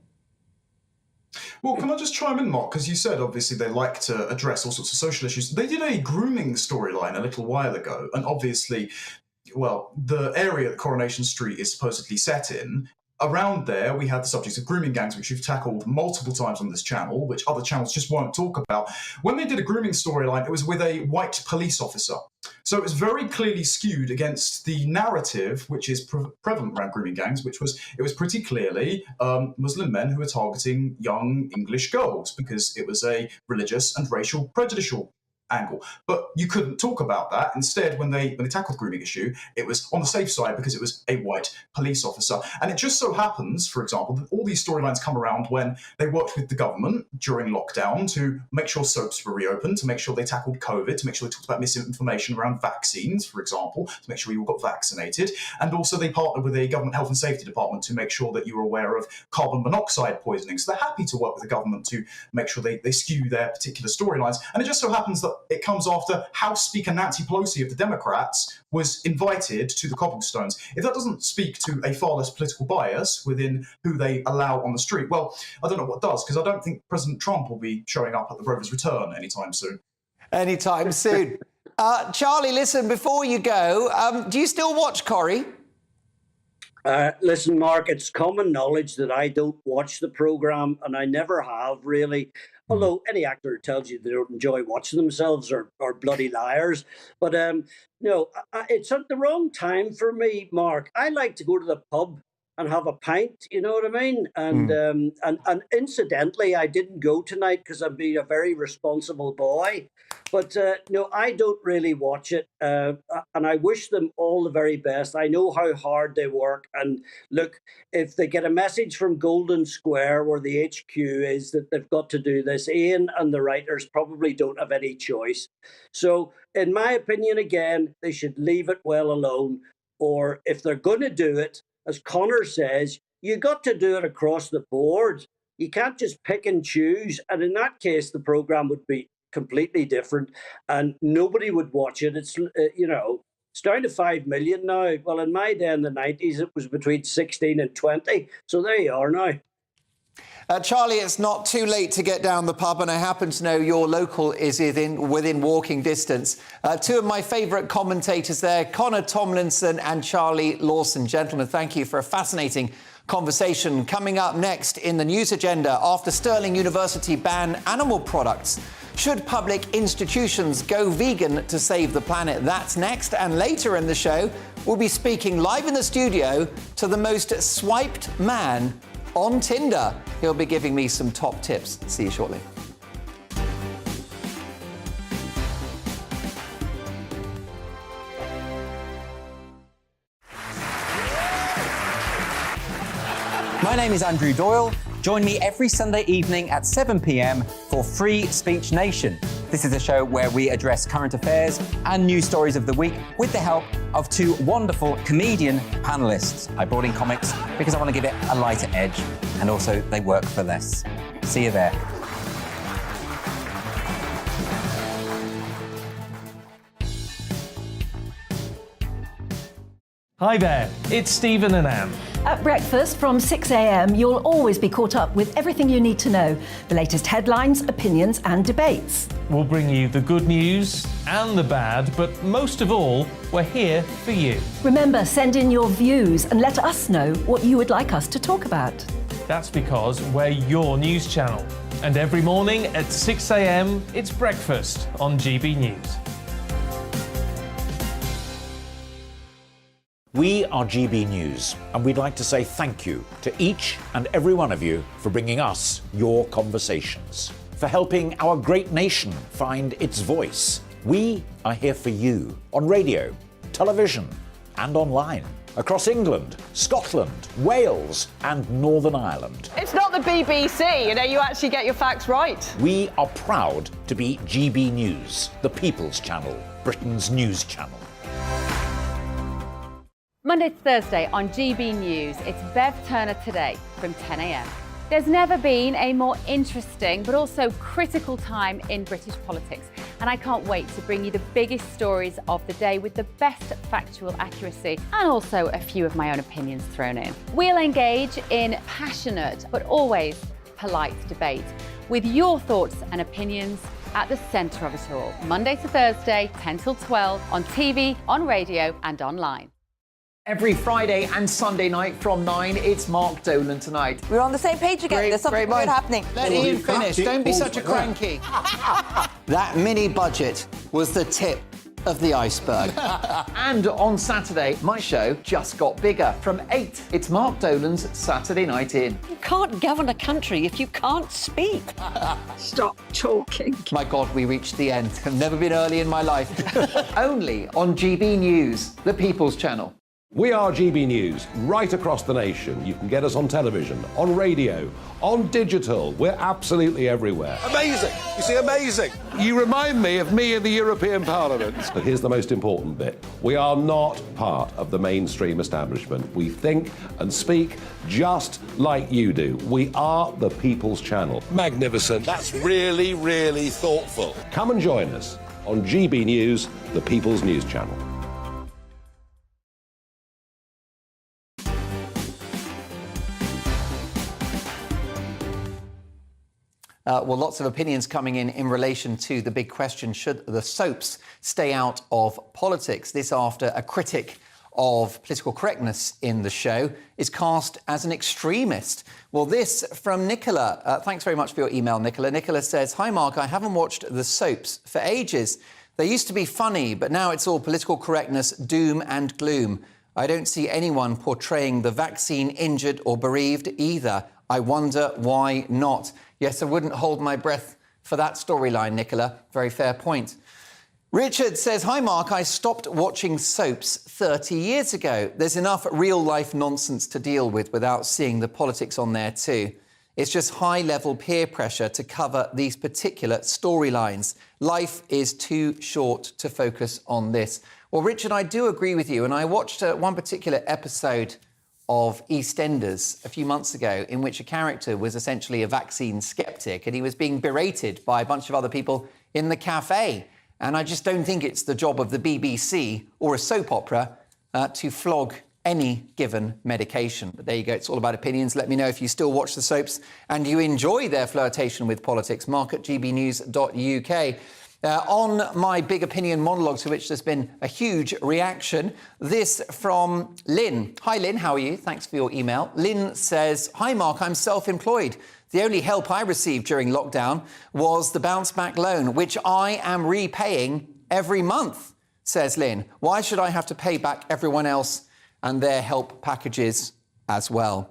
Well, can I just chime in, Mark? Because you said, obviously, they like to address all sorts of social issues. They did a grooming storyline a little while ago, and obviously, well, the area that Coronation Street is supposedly set in, around there, we had the subject of grooming gangs, which we've tackled multiple times on this channel, which other channels just won't talk about. When they did a grooming storyline, it was with a white police officer. So it was very clearly skewed against the narrative, which is prevalent around grooming gangs, it was pretty clearly Muslim men who were targeting young English girls because it was a religious and racial prejudicial angle. But you couldn't talk about that. Instead, when they tackled the grooming issue, it was on the safe side because it was a white police officer. And it just so happens, for example, that all these storylines come around when they worked with the government during lockdown to make sure soaps were reopened, to make sure they tackled COVID, to make sure they talked about misinformation around vaccines, for example, to make sure you all got vaccinated. And also they partnered with a government health and safety department to make sure that you were aware of carbon monoxide poisoning. So they're happy to work with the government to make sure they skew their particular storylines. And it just so happens that it comes after House Speaker Nancy Pelosi of the Democrats was invited to the Cobblestones. If that doesn't speak to a far less political bias within who they allow on the street, well, I don't know what does, because I don't think President Trump will be showing up at the Rover's return anytime soon. Anytime soon. Charlie, listen, before you go, do you still watch Corrie? Listen, Mark, it's common knowledge that I don't watch the programme, and I never have, really. Although any actor who tells you they don't enjoy watching themselves are bloody liars. But no, it's at the wrong time for me, Mark. I like to go to the pub and have a pint, you know what I mean? And incidentally, I didn't go tonight because I'm being a very responsible boy. But no, I don't really watch it. And I wish them all the very best. I know how hard they work. And look, if they get a message from Golden Square where the HQ is that they've got to do this, Ian and the writers probably don't have any choice. So in my opinion, again, they should leave it well alone. Or if they're going to do it, as Connor says, you got to do it across the board. You can't just pick and choose. And in that case, the programme would be completely different and nobody would watch it. It's, it's down to 5 million now. Well, in my day in the 90s, it was between 16 and 20. So there you are now. Charlie, it's not too late to get down the pub, and I happen to know your local is within walking distance. Two of my favourite commentators there, Connor Tomlinson and Charlie Lawson. Gentlemen, thank you for a fascinating conversation. Coming up next in the news agenda, after Stirling University ban animal products, should public institutions go vegan to save the planet? That's next. And later in the show, we'll be speaking live in the studio to the most swiped man on Tinder. He'll be giving me some top tips. See you shortly. My name is Andrew Doyle. Join me every Sunday evening at 7 p.m. for Free Speech Nation. This is a show where we address current affairs and news stories of the week with the help of two wonderful comedian panelists. I brought in comics because I want to give it a lighter edge, and also they work for less. See you there. Hi there, it's Stephen and Anne. At breakfast from 6 a.m, you'll always be caught up with everything you need to know, the latest headlines, opinions and debates. We'll bring you the good news and the bad, but most of all, we're here for you. Remember, send in your views and let us know what you would like us to talk about. That's because we're your news channel. And every morning at 6 a.m, it's breakfast on GB News. We are GB News, and we'd like to say thank you to each and every one of you for bringing us your conversations, for helping our great nation find its voice. We are here for you on radio, television, and online, across England, Scotland, Wales, and Northern Ireland. It's not the BBC, you actually get your facts right. We are proud to be GB News, the People's Channel, Britain's news channel. Monday to Thursday on GB News, it's Bev Turner Today from 10 a.m. There's never been a more interesting but also critical time in British politics, and I can't wait to bring you the biggest stories of the day with the best factual accuracy and also a few of my own opinions thrown in. We'll engage in passionate but always polite debate with your thoughts and opinions at the centre of it all. Monday to Thursday, 10 till 12 on TV, on radio and online. Every Friday and Sunday night from 9, it's Mark Dolan Tonight. We're on the same page again. There's something weird happening. Let Ian finish. Don't be such a cranky. That mini budget was the tip of the iceberg. And on Saturday, my show just got bigger. From 8, it's Mark Dolan's Saturday Night In. You can't govern a country if you can't speak. Stop talking. My God, we reached the end. I've never been early in my life. Only on GB News, the People's Channel. We are GB News, right across the nation. You can get us on television, on radio, on digital. We're absolutely everywhere. Amazing. You see, amazing. You remind me of me in the European Parliament. But here's the most important bit. We are not part of the mainstream establishment. We think and speak just like you do. We are the People's Channel. Magnificent. That's really, really thoughtful. Come and join us on GB News, the People's News Channel. Well, lots of opinions coming in relation to the big question, should the soaps stay out of politics? This after a critic of political correctness in the show is cast as an extremist. Well, this from Nicola. Thanks very much for your email, Nicola. Nicola says, "Hi, Mark, I haven't watched the soaps for ages. They used to be funny, but now it's all political correctness, doom and gloom. I don't see anyone portraying the vaccine injured or bereaved either. I wonder why not." Yes, I wouldn't hold my breath for that storyline, Nicola. Very fair point. Richard says, "Hi, Mark. I stopped watching soaps 30 years ago. There's enough real-life nonsense to deal with without seeing the politics on there too. It's just high-level peer pressure to cover these particular storylines. Life is too short to focus on this." Well, Richard, I do agree with you, and I watched one particular episode of EastEnders a few months ago in which a character was essentially a vaccine skeptic and he was being berated by a bunch of other people in the cafe. And I just don't think it's the job of the BBC or a soap opera to flog any given medication. But there you go, it's all about opinions. Let me know if you still watch the soaps and you enjoy their flirtation with politics. Mark at gbnews.uk. On my big opinion monologue, to which there's been a huge reaction, this from Lynn. Hi, Lynn, how are you? Thanks for your email. Lynn says, "Hi, Mark, I'm self-employed. The only help I received during lockdown was the bounce back loan, which I am repaying every month," says Lynn. "Why should I have to pay back everyone else and their help packages as well?"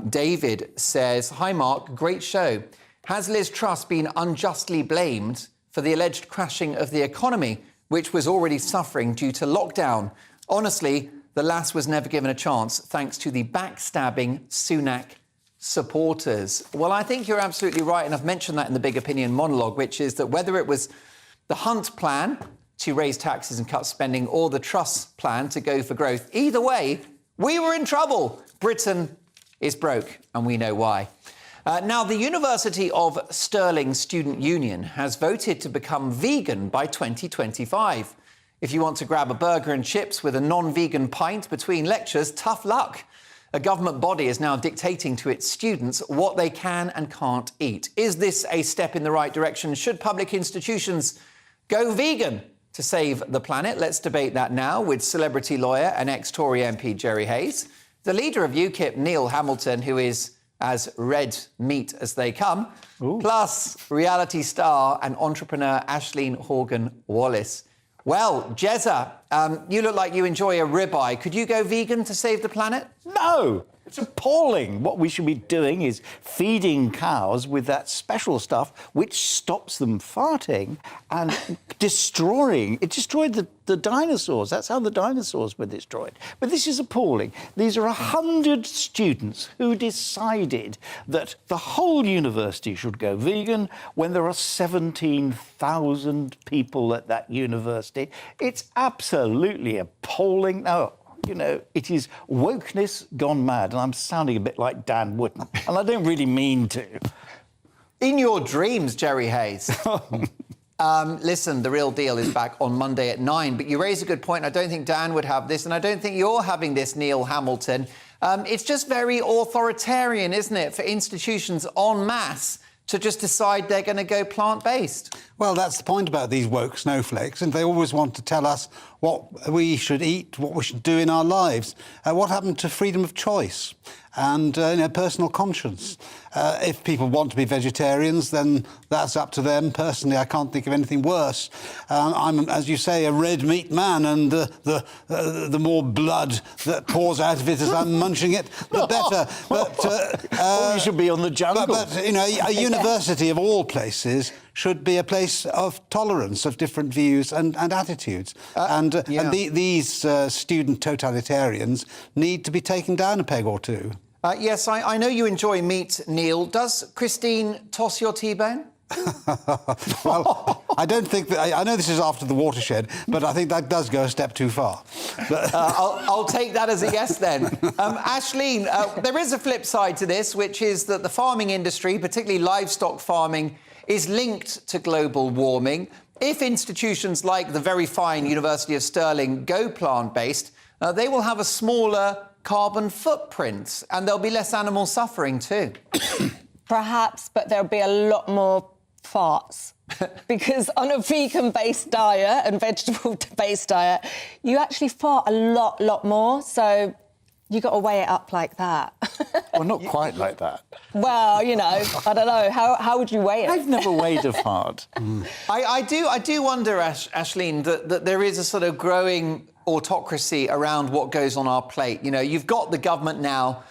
David says, "Hi, Mark, great show. Has Liz Truss been unjustly blamed for the alleged crashing of the economy, which was already suffering due to lockdown? Honestly, the lass was never given a chance thanks to the backstabbing Sunak supporters." Well, I think you're absolutely right, and I've mentioned that in the big opinion monologue, which is that whether it was the Hunt plan to raise taxes and cut spending or the Truss plan to go for growth, either way, we were in trouble. Britain is broke, and we know why. Now, the University of Stirling Student Union has voted to become vegan by 2025. If you want to grab a burger and chips with a non-vegan pint between lectures, tough luck. A government body is now dictating to its students what they can and can't eat. Is this a step in the right direction? Should public institutions go vegan to save the planet? Let's debate that now with celebrity lawyer and ex-Tory MP Jerry Hayes, the leader of UKIP, Neil Hamilton, who is as red meat as they come, plus reality star and entrepreneur Aisling Horgan-Wallace. Well, Jezza, you look like you enjoy a ribeye. Could you go vegan to save the planet? No! It's appalling. What we should be doing is feeding cows with that special stuff which stops them farting and destroying. It destroyed the dinosaurs. That's how the dinosaurs were destroyed. But this is appalling. These are 100 students who decided that the whole university should go vegan when there are 17,000 people at that university. It's absolutely appalling. No. You know, it is wokeness gone mad, and I'm sounding a bit like Dan Wootton, and I don't really mean to. In your dreams, Jerry Hayes. Listen, The Real Deal is back on Monday at 9, but you raise a good point. I don't think Dan would have this, and I don't think you're having this, Neil Hamilton. It's just very authoritarian, isn't it, for institutions en masse to just decide they're going to go plant-based? Well, that's the point about these woke snowflakes, and they always want to tell us what we should eat, what we should do in our lives. What happened to freedom of choice and personal conscience? If people want to be vegetarians, then that's up to them. Personally, I can't think of anything worse. I'm, as you say, a red meat man, and the more blood that pours out of it as I'm munching it, the better. But you should be on the jungle. But a university of all places should be a place of tolerance of different views and attitudes. These student totalitarians need to be taken down a peg or two. Yes, I know you enjoy meat, Neil. Does Christine toss your T-bone? Well, I don't think that... I know this is after the watershed, but I think that does go a step too far. I'll take that as a yes, then. Aisling, there is a flip side to this, which is that the farming industry, particularly livestock farming, is linked to global warming. If institutions like the very fine University of Stirling go plant-based, they will have a smaller carbon footprint, and there'll be less animal suffering too. Perhaps, but there'll be a lot more farts. Because on a vegan-based diet and vegetable-based diet, you actually fart a lot more, so you got to weigh it up like that. Well, not quite like that. Well, I don't know. How would you weigh it? I've never weighed a fart. I do wonder, Aisling, that there is a sort of growing autocracy around what goes on our plate. You've got the government now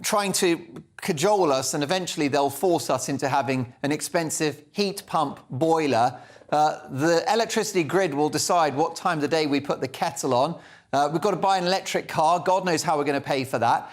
trying to cajole us, and eventually they'll force us into having an expensive heat pump boiler. The electricity grid will decide what time of the day we put the kettle on. We've got to buy an electric car. God knows how we're going to pay for that.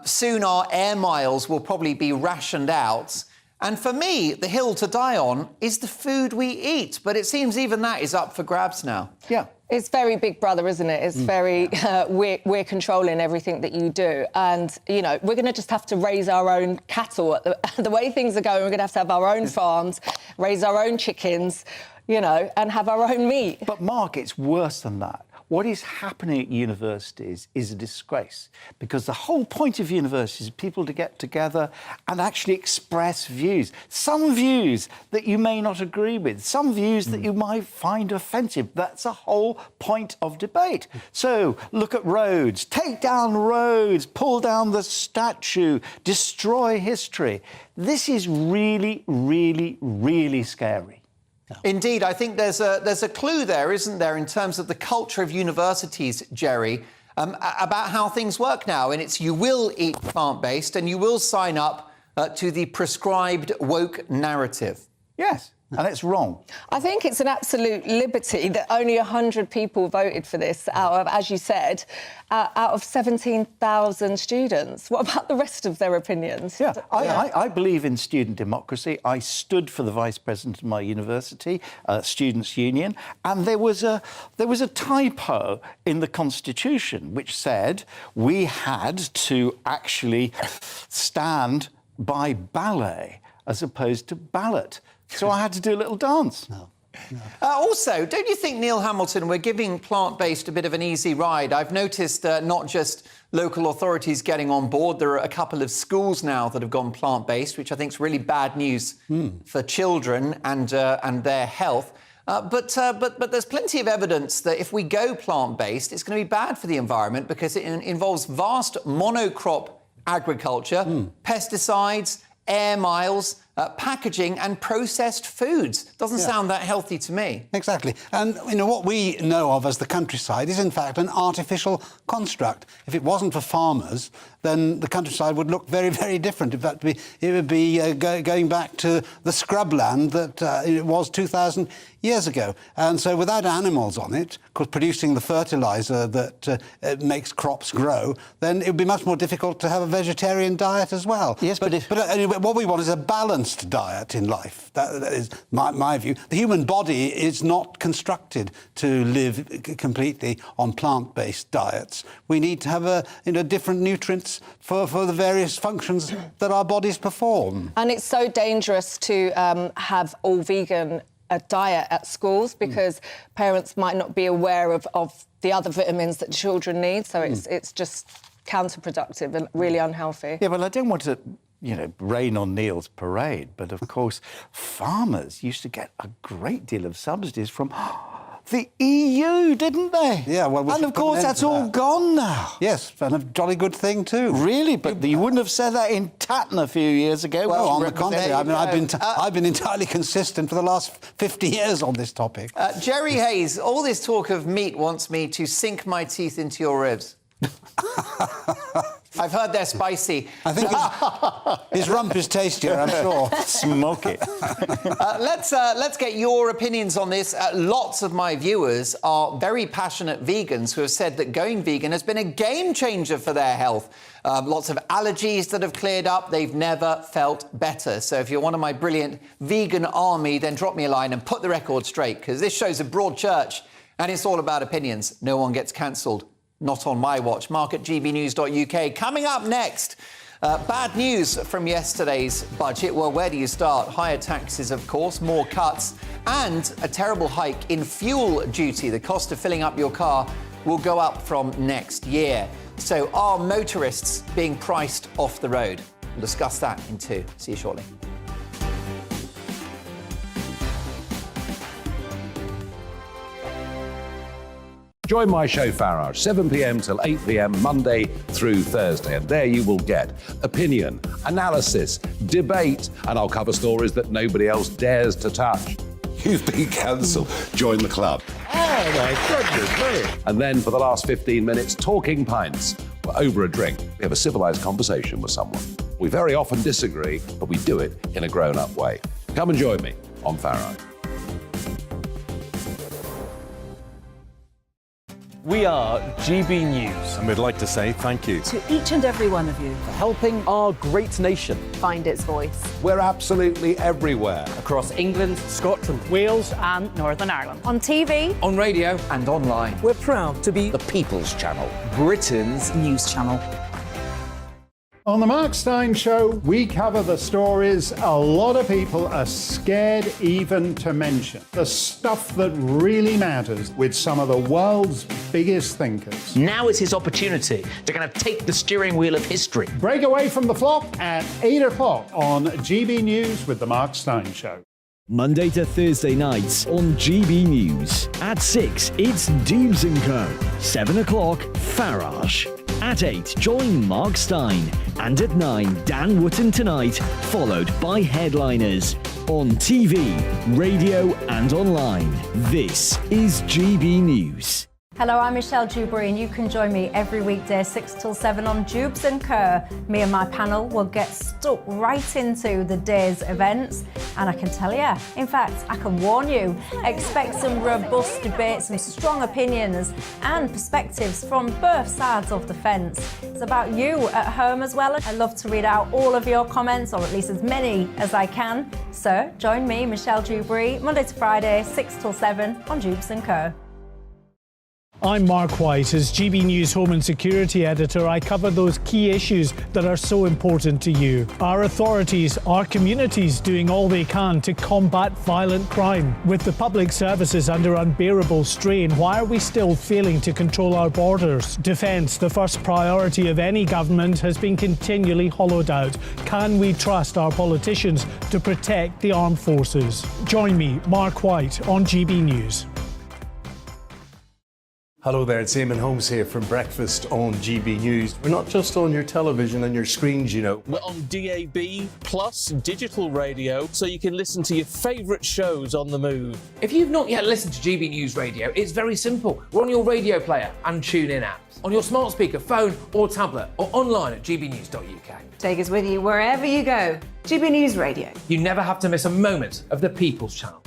Soon our air miles will probably be rationed out. And for me, the hill to die on is the food we eat. But it seems even that is up for grabs now. Yeah. It's very Big Brother, isn't it? It's very... we're controlling everything that you do. And, we're going to just have to raise our own cattle. The way things are going, we're going to have our own farms, raise our own chickens, and have our own meat. But, Mark, it's worse than that. What is happening at universities is a disgrace, because the whole point of universities is people to get together and actually express views. Some views that you may not agree with, some views that you might find offensive. That's the whole point of debate. So look at roads, take down roads, pull down the statue, destroy history. This is really, really, really scary. Indeed, I think there's a clue there, isn't there, in terms of the culture of universities, Jerry, about how things work now. And it's you will eat plant-based and you will sign up to the prescribed woke narrative. Yes. And it's wrong. I think it's an absolute liberty that only 100 people voted for this out of, as you said, out of 17,000 students. What about the rest of their opinions? Yeah, I believe in student democracy. I stood for the vice president of my university, Students' Union, and there was a typo in the Constitution which said we had to actually stand by ballet as opposed to ballot. So I had to do a little dance. Also, don't you think, Neil Hamilton, we're giving plant-based a bit of an easy ride? I've noticed not just local authorities getting on board. There are a couple of schools now that have gone plant-based, which I think is really bad news for children and their health. But there's plenty of evidence that if we go plant-based, it's going to be bad for the environment because it involves vast monocrop agriculture, pesticides, air miles, packaging and processed foods. Doesn't sound that healthy to me. Exactly. And, what we know of as the countryside is, in fact, an artificial construct. If it wasn't for farmers, then the countryside would look very, very different. In fact, it would be going back to the scrubland that it was 2,000 years ago. And so without animals on it, because producing the fertiliser that makes crops grow, then it would be much more difficult to have a vegetarian diet as well. Yes, but what we want is a balanced diet in life. That is my view. The human body is not constructed to live completely on plant-based diets. We need to have different nutrients for the various functions that our bodies perform. And it's so dangerous to have all vegan diet at schools because parents might not be aware of the other vitamins that children need. So it's just counterproductive and really unhealthy. Yeah, well, I don't want to rain on Neil's parade, but of course, farmers used to get a great deal of subsidies from the EU, didn't they? Yeah, well, and of course that's all gone now. Yes, and a jolly good thing too. Really, but you wouldn't have said that in Tatton a few years ago. Well, on the contrary, I mean, I've been entirely consistent for the last 50 years on this topic. Jerry Hayes, all this talk of meat wants me to sink my teeth into your ribs. I've heard they're spicy. I think his rump is tastier, I'm sure. Smoke it. Let's get your opinions on this. Lots of my viewers are very passionate vegans who have said that going vegan has been a game changer for their health. Lots of allergies that have cleared up. They've never felt better. So if you're one of my brilliant vegan army, then drop me a line and put the record straight, because this show's a broad church and it's all about opinions. No one gets cancelled. Not on my watch. Mark at gbnews.uk. Coming up next, bad news from yesterday's budget. Well, where do you start? Higher taxes, of course, more cuts, and a terrible hike in fuel duty. The cost of filling up your car will go up from next year. So are motorists being priced off the road? We'll discuss that in 2. See you shortly. Join my show Farage, 7 p.m. till 8 p.m. Monday through Thursday. And there you will get opinion, analysis, debate, and I'll cover stories that nobody else dares to touch. You've been cancelled. Join the club. Oh, my goodness me. And then for the last 15 minutes, talking pints. We're over a drink. We have a civilised conversation with someone. We very often disagree, but we do it in a grown-up way. Come and join me on Farage. We are GB News. And we'd like to say thank you to each and every one of you for helping our great nation find its voice. We're absolutely everywhere. Across England, Scotland, Wales and Northern Ireland. On TV, on radio and online. We're proud to be the People's Channel, Britain's news channel. On the Mark Steyn Show, we cover the stories a lot of people are scared even to mention. The stuff that really matters with some of the world's biggest thinkers. Now is his opportunity to kind of take the steering wheel of history. Break away from the flop at 8 o'clock on GB News with the Mark Steyn Show. Monday to Thursday nights on GB News. At 6, it's Dubes & Co. 7 o'clock, Farage. At 8, join Mark Steyn. And at 9, Dan Wootton Tonight, followed by Headliners. On TV, radio and online. This is GB News. Hello, I'm Michelle Dewberry and you can join me every weekday 6 till 7 on Dubes & Kerr. Me and my panel will get stuck right into the day's events, and I can tell you, in fact, I can warn you, expect some robust debates, some strong opinions and perspectives from both sides of the fence. It's about you at home as well. I love to read out all of your comments, or at least as many as I can. So join me, Michelle Dewberry, Monday to Friday, 6 till 7 on Dubes & Kerr. I'm Mark White. As GB News Home and Security Editor, I cover those key issues that are so important to you. Our authorities, our communities doing all they can to combat violent crime. With the public services under unbearable strain, why are we still failing to control our borders? Defence, the first priority of any government, has been continually hollowed out. Can we trust our politicians to protect the armed forces? Join me, Mark White, on GB News. Hello there, it's Eamon Holmes here from Breakfast on GB News. We're not just on your television and your screens, you know. We're on DAB plus digital radio, so you can listen to your favourite shows on the move. If you've not yet listened to GB News Radio, it's very simple. We're on your radio player and TuneIn apps, on your smart speaker, phone or tablet, or online at gbnews.uk. Take us with you wherever you go. GB News Radio. You never have to miss a moment of the People's Channel.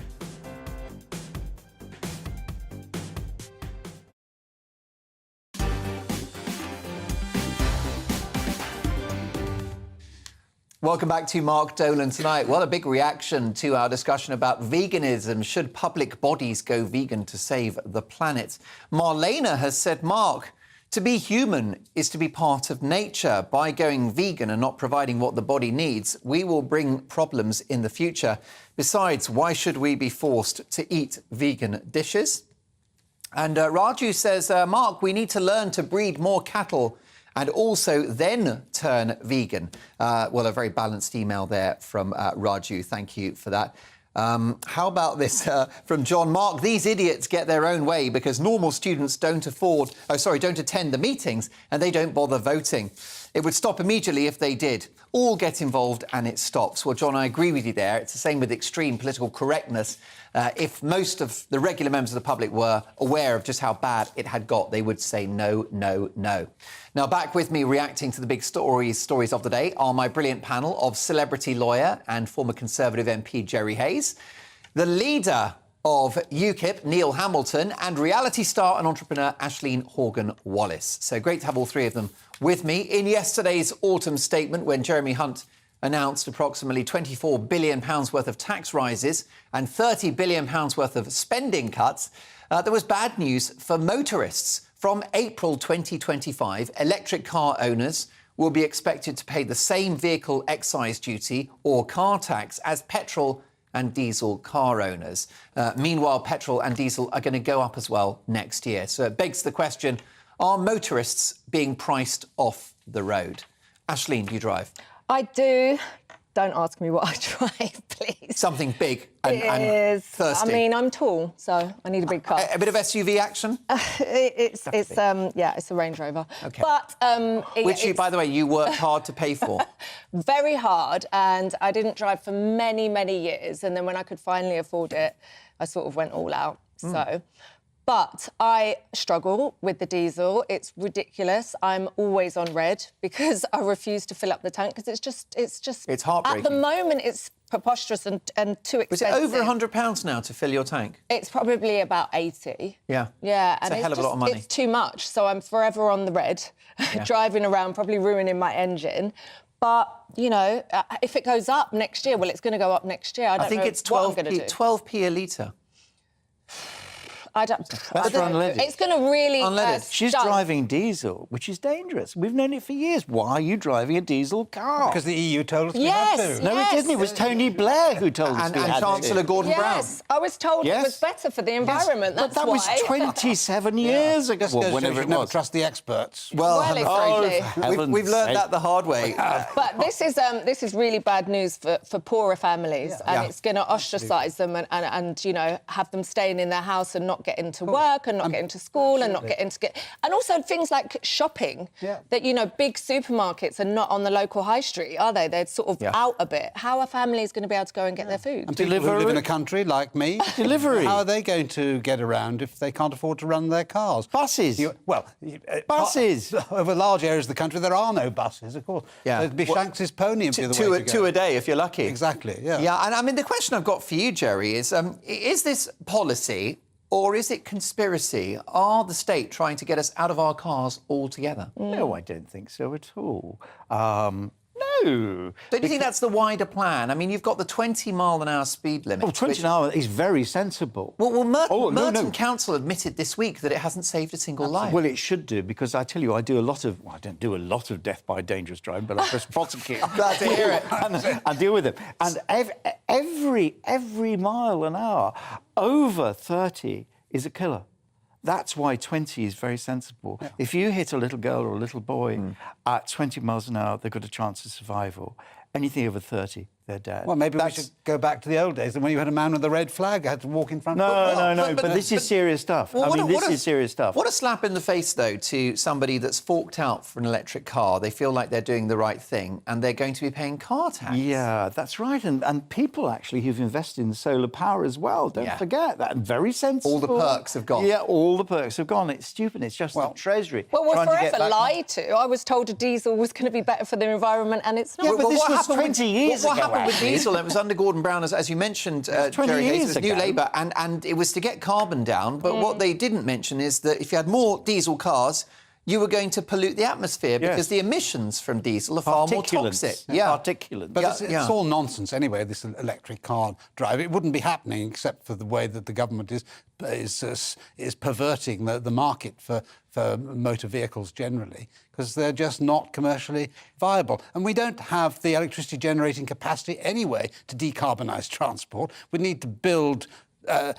Welcome back to Mark Dolan tonight. Well, a big reaction to our discussion about veganism. Should public bodies go vegan to save the planet? Marlena has said, Mark, to be human is to be part of nature. By going vegan and not providing what the body needs, we will bring problems in the future. Besides, why should we be forced to eat vegan dishes? And Raju says, Mark, we need to learn to breed more cattle and also then turn vegan. Well, a very balanced email there from Raju. Thank you for that. How about this from John? Mark, these idiots get their own way because normal students don't attend the meetings and they don't bother voting. It would stop immediately if they did. All get involved and it stops. Well, John, I agree with you there. It's the same with extreme political correctness. If most of the regular members of the public were aware of just how bad it had got, they would say no, no, no. Now, back with me reacting to the big stories of the day are my brilliant panel of celebrity lawyer and former Conservative MP Jerry Hayes, the leader of UKIP, Neil Hamilton, and reality star and entrepreneur Aisling Horgan-Wallace. So great to have all three of them with me. In yesterday's autumn statement, when Jeremy Hunt announced approximately £24 billion worth of tax rises and £30 billion worth of spending cuts, there was bad news for motorists. From April 2025, electric car owners will be expected to pay the same vehicle excise duty or car tax as petrol and diesel car owners. Meanwhile, petrol and diesel are going to go up as well next year. So it begs the question, are motorists being priced off the road? Aisling, do you drive? I do. Don't ask me what I drive, please. Something big and thirsty. I mean, I'm tall, so I need a big car. A bit of SUV action? It's a Range Rover. Okay. But which you, by the way, you worked hard to pay for. Very hard, and I didn't drive for many, many years. And then when I could finally afford it, I sort of went all out. But I struggle with the diesel. It's ridiculous. I'm always on red because I refuse to fill up the tank because it's heartbreaking. At the moment, it's preposterous and too expensive. Was it over £100 now to fill your tank? It's probably about 80. Yeah. Yeah. It's a hell of a lot of money. It's too much. So I'm forever on the red, driving around, probably ruining my engine. But, you know, if it goes up next year, well, it's going to go up next year. I think it's 12p a litre. I don't. That's unleaded. It's going to really. She's driving diesel, which is dangerous. We've known it for years. Why are you driving a diesel car? Because the EU told us we had to. No, it didn't. It was Tony Blair who told us we had to. And Chancellor Gordon Brown. Yes, I was told it was better for the environment. That's but that was 27 years ago. Well, whenever it was. Trust the experts. Well, we've learned that the hard way. But this is really bad news for poorer families, and it's going to ostracise them and you know have them staying in their house and not getting to work and not getting to school and not getting to and also things like shopping that you know big supermarkets are not on the local high street, are they? They're sort of out a bit. How are families going to be able to go and get their food? And people who live in a country like me, how are they going to get around if they can't afford to run their cars? Buses. Buses. Over large areas of the country, there are no buses, of course. Yeah. There'd be Shanks's pony the way to go. Two a day if you're lucky. Exactly. Yeah. Yeah, and I mean the question I've got for you, Jerry, is this policy? Or is it conspiracy? Are the state trying to get us out of our cars altogether? No, I don't think so at all. No, do. Don't you think that's the wider plan? I mean, you've got the 20-mile-an-hour speed limit. Oh, 20 an hour is very sensible. Well, Merton Council admitted this week that it hasn't saved a single life. Well, it should do, because I tell you, I do a lot of... Well, I don't do a lot of death by dangerous driving, but I just prosecute. I'm glad to hear it. And I deal with them. And every mile an hour over 30 is a killer. That's why 20 is very sensible. Yeah. If you hit a little girl or a little boy at 20 miles an hour, they've got a chance of survival. Anything over 30, they're dead. Well, maybe we should go back to the old days when you had a man with a red flag had to walk in front of... No, but this is serious stuff. Well, this is serious stuff. What a slap in the face, though, to somebody that's forked out for an electric car. They feel like they're doing the right thing and they're going to be paying car tax. Yeah, that's right. And people, actually, who've invested in solar power as well, don't forget that. Very sensible. All the perks have gone. Yeah, all the perks have gone. It's stupid. It's just the Treasury. Well, we're forever lied to. I was told a diesel was going to be better for the environment, and it's not. Yeah, but this was 20 years ago. What happened with diesel? It was under Gordon Brown, as you mentioned, Jerry Hayes, New Labour, and it was to get carbon down. But what they didn't mention is that if you had more diesel cars, you were going to pollute the atmosphere because the emissions from diesel are far more toxic. Particulates. But it's all nonsense anyway, this electric car drive. It wouldn't be happening except for the way that the government is perverting the market for motor vehicles generally, because they're just not commercially viable. And we don't have the electricity generating capacity anyway to decarbonise transport. We need to build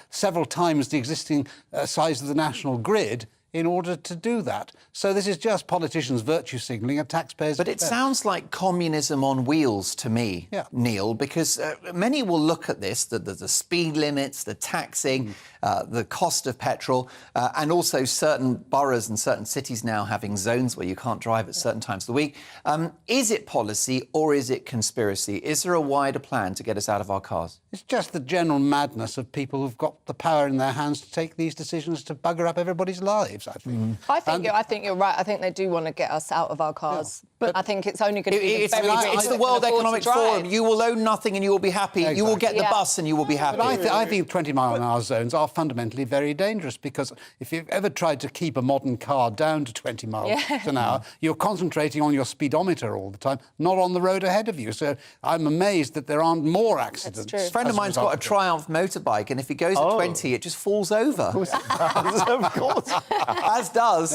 several times the existing size of the national grid in order to do that. So this is just politicians virtue signalling at taxpayers' But it sounds like communism on wheels to me, Neil, because many will look at this, the speed limits, the taxing, the cost of petrol, and also certain boroughs and certain cities now having zones where you can't drive at certain times of the week. Is it policy or is it conspiracy? Is there a wider plan to get us out of our cars? It's just the general madness of people who've got the power in their hands to take these decisions to bugger up everybody's lives, I think. I think you're right. I think they do want to get us out of our cars. But I think it's only going to be it's the World Economic Forum. You will own nothing and you will be happy. Exactly. You will get the bus and you will be happy. But I think 20-mile-an-hour zones are fundamentally very dangerous, because if you've ever tried to keep a modern car down to 20 miles an hour, you're concentrating on your speedometer all the time, not on the road ahead of you. So I'm amazed that there aren't more accidents. That's true. A friend of mine's got a Triumph motorbike, and if he goes at 20, it just falls over. Of course. As does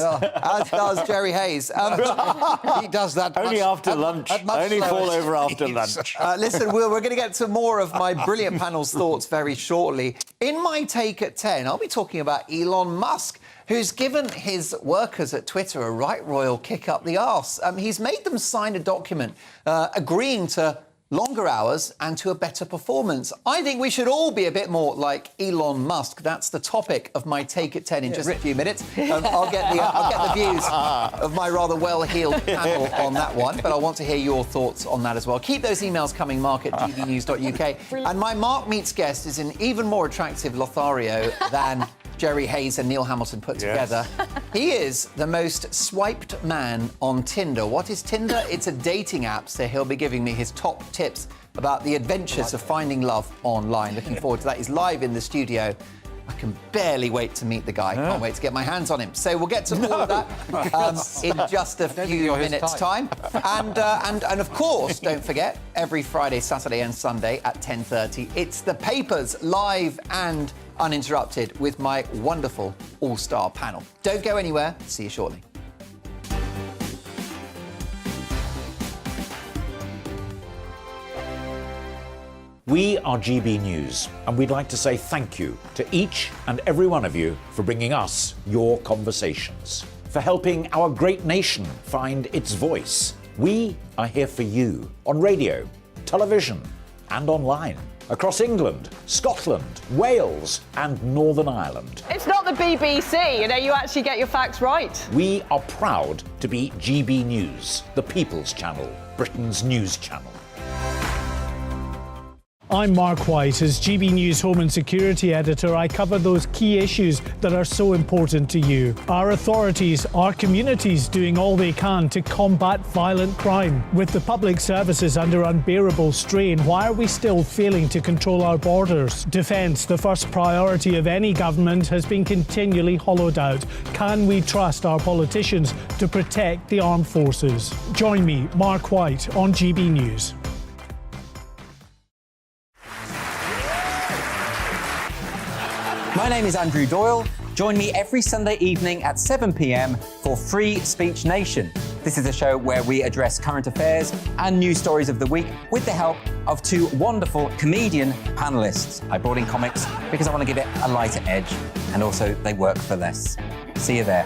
Jerry Hayes. He does that only after lunch. Only fall over after lunch. Listen, we're going to get to more of my brilliant panel's thoughts very shortly. In my take at 10, I'll be talking about Elon Musk, who's given his workers at Twitter a right royal kick up the arse. He's made them sign a document agreeing to longer hours and to a better performance. I think we should all be a bit more like Elon Musk. That's the topic of my take at 10 in just a few minutes. I'll get the views of my rather well-heeled panel on that one, but I want to hear your thoughts on that as well. Keep those emails coming, mark at gbnews.uk. And my Mark Meets guest is an even more attractive Lothario than Jerry Hayes and Neil Hamilton put together. He is the most swiped man on Tinder. What is Tinder? It's a dating app, so he'll be giving me his top tips about the adventures of finding love online. Looking forward to that. He's live in the studio. I can barely wait to meet the guy. Can't wait to get my hands on him. So we'll get to all of that in just a few minutes' time. And of course, don't forget, every Friday, Saturday and Sunday at 10:30, it's The Papers, live and uninterrupted, with my wonderful all-star panel. Don't go anywhere. See you shortly. We are GB News, and we'd like to say thank you to each and every one of you for bringing us your conversations, for helping our great nation find its voice. We are here for you on radio, television, and online, across England, Scotland, Wales, and Northern Ireland. It's not the BBC, you actually get your facts right. We are proud to be GB News, the People's Channel, Britain's news channel. I'm Mark White. As GB News Home and Security Editor, I cover those key issues that are so important to you. Our authorities, our communities doing all they can to combat violent crime. With the public services under unbearable strain, why are we still failing to control our borders? Defence, the first priority of any government, has been continually hollowed out. Can we trust our politicians to protect the armed forces? Join me, Mark White, on GB News. My name is Andrew Doyle. Join me every Sunday evening at 7 p.m. for Free Speech Nation. This is a show where we address current affairs and news stories of the week with the help of two wonderful comedian panellists. I brought in comics because I want to give it a lighter edge, and also they work for less. See you there.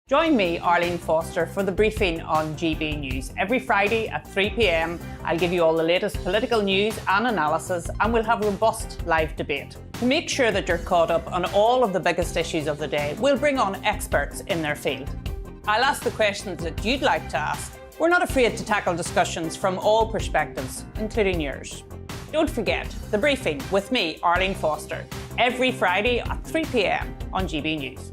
Join me, Arlene Foster, for the briefing on GB News. Every Friday at 3 p.m, I'll give you all the latest political news and analysis, and we'll have robust live debate. To make sure that you're caught up on all of the biggest issues of the day, we'll bring on experts in their field. I'll ask the questions that you'd like to ask. We're not afraid to tackle discussions from all perspectives, including yours. Don't forget, the briefing with me, Arlene Foster, every Friday at 3 p.m. on GB News.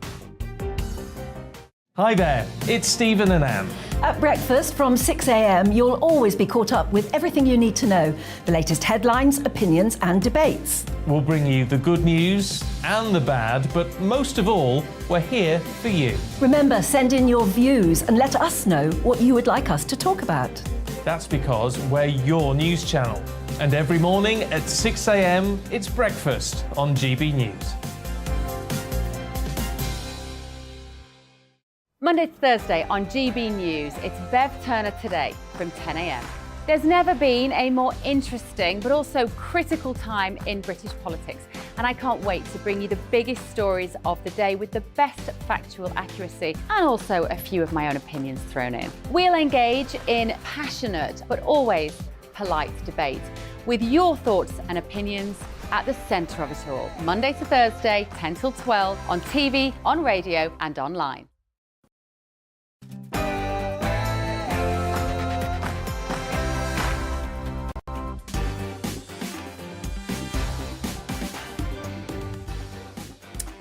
Hi there, it's Stephen and Anne. At breakfast from 6 a.m, you'll always be caught up with everything you need to know, the latest headlines, opinions and debates. We'll bring you the good news and the bad, but most of all, we're here for you. Remember, send in your views and let us know what you would like us to talk about. That's because we're your news channel. And every morning at 6 a.m, it's breakfast on GB News. Monday to Thursday on GB News, it's Bev Turner Today from 10 a.m. There's never been a more interesting but also critical time in British politics, and I can't wait to bring you the biggest stories of the day with the best factual accuracy and also a few of my own opinions thrown in. We'll engage in passionate but always polite debate with your thoughts and opinions at the centre of it all. Monday to Thursday, 10 till 12 on TV, on radio and online.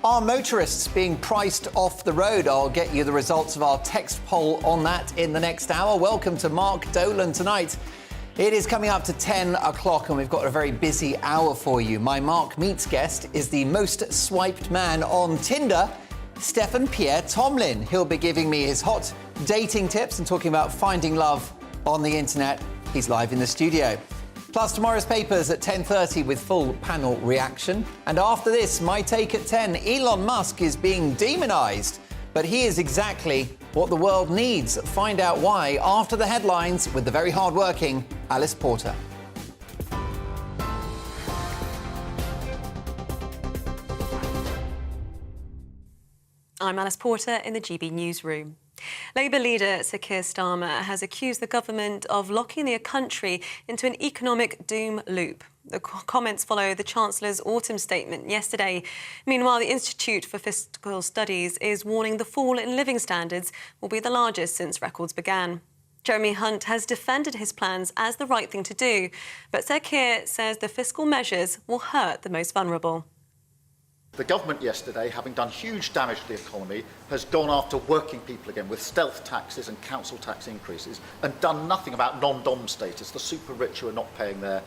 Are motorists being priced off the road? I'll get you the results of our text poll on that in the next hour. Welcome to Mark Dolan tonight. It is coming up to 10 o'clock and we've got a very busy hour for you. My Mark Meets guest is the most swiped man on Tinder, Stephen Pierre Tomlin. He'll be giving me his hot dating tips and talking about finding love on the internet. He's live in the studio. Plus tomorrow's papers at 10:30 with full panel reaction. And after this, my take at 10, Elon Musk is being demonised, but he is exactly what the world needs. Find out why after the headlines with the very hard-working Alice Porter. I'm Alice Porter in the GB Newsroom. Labour leader Sir Keir Starmer has accused the government of locking the country into an economic doom loop. The comments follow the Chancellor's autumn statement yesterday. Meanwhile, the Institute for Fiscal Studies is warning the fall in living standards will be the largest since records began. Jeremy Hunt has defended his plans as the right thing to do, but Sir Keir says the fiscal measures will hurt the most vulnerable. The government yesterday, having done huge damage to the economy, has gone after working people again with stealth taxes and council tax increases and done nothing about non-dom status, the super rich who are not paying their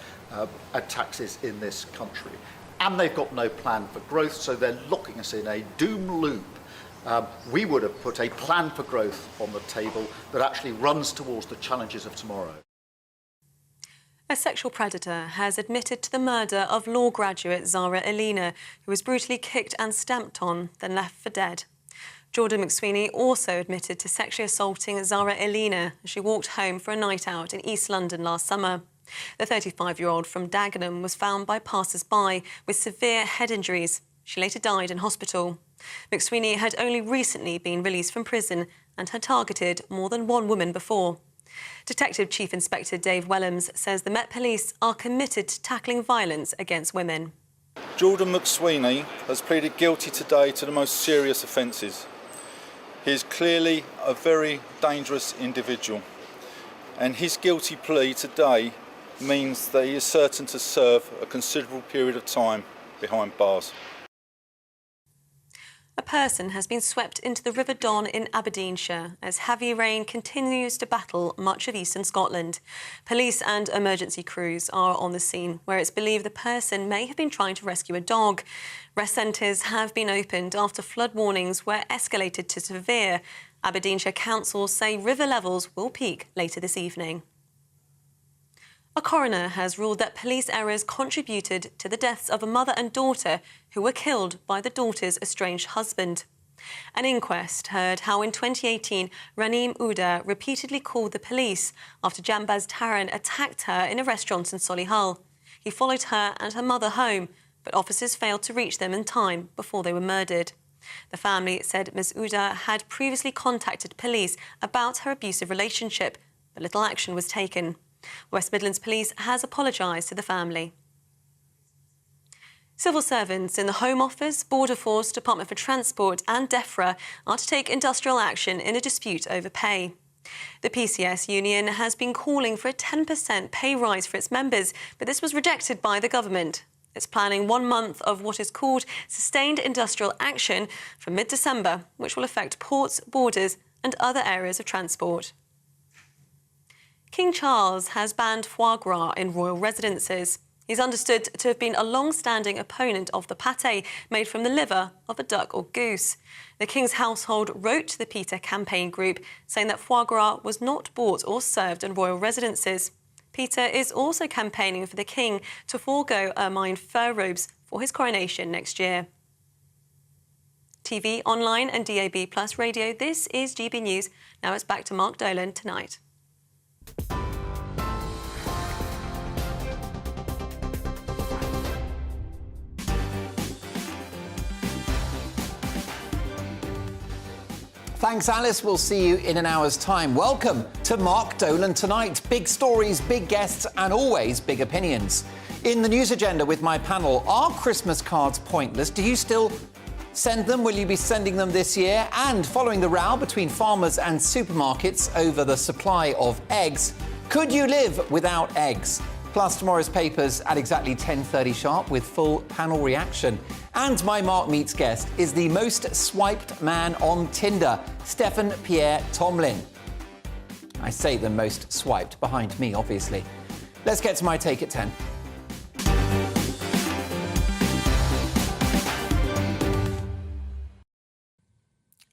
taxes in this country. And they've got no plan for growth, so they're locking us in a doom loop. We would have put a plan for growth on the table that actually runs towards the challenges of tomorrow. A sexual predator has admitted to the murder of law graduate Zara Elena, who was brutally kicked and stamped on, then left for dead. Jordan McSweeney also admitted to sexually assaulting Zara Elena as she walked home for a night out in East London last summer. The 35-year-old from Dagenham was found by passers-by with severe head injuries. She later died in hospital. McSweeney had only recently been released from prison and had targeted more than one woman before. Detective Chief Inspector Dave Wellams says the Met Police are committed to tackling violence against women. Jordan McSweeney has pleaded guilty today to the most serious offences. He is clearly a very dangerous individual, and his guilty plea today means that he is certain to serve a considerable period of time behind bars. A person has been swept into the River Don in Aberdeenshire as heavy rain continues to battle much of eastern Scotland. Police and emergency crews are on the scene, where it's believed the person may have been trying to rescue a dog. Rest centres have been opened after flood warnings were escalated to severe. Aberdeenshire councils say river levels will peak later this evening. A coroner has ruled that police errors contributed to the deaths of a mother and daughter who were killed by the daughter's estranged husband. An inquest heard how in 2018 Raneem Ouda repeatedly called the police after Jambaz Taran attacked her in a restaurant in Solihull. He followed her and her mother home, but officers failed to reach them in time before they were murdered. The family said Ms Ouda had previously contacted police about her abusive relationship, but little action was taken. West Midlands Police has apologised to the family. Civil servants in the Home Office, Border Force, Department for Transport and DEFRA are to take industrial action in a dispute over pay. The PCS union has been calling for a 10% pay rise for its members, but this was rejected by the government. It's planning 1 month of what is called sustained industrial action from mid-December, which will affect ports, borders and other areas of transport. King Charles has banned foie gras in royal residences. He's understood to have been a long-standing opponent of the pâté made from the liver of a duck or goose. The King's household wrote to the Peter campaign group saying that foie gras was not bought or served in royal residences. Peter is also campaigning for the King to forego ermine fur robes for his coronation next year. TV, online and DAB+ radio, this is GB News. Now it's back to Mark Dolan tonight. Thanks, Alice. We'll see you in an hour's time. Welcome to Mark Dolan Tonight. Big stories, big guests, and always big opinions. In the news agenda with my panel, are Christmas cards pointless? Do you still send them? Will you be sending them this year? And following the row between farmers and supermarkets over the supply of eggs, could you live without eggs? Plus tomorrow's papers at exactly 10:30 sharp with full panel reaction. And my Mark Meets guest is the most swiped man on Tinder, Stephen Pierre Tomlin. I say the most swiped, behind me, obviously. Let's get to my take at 10.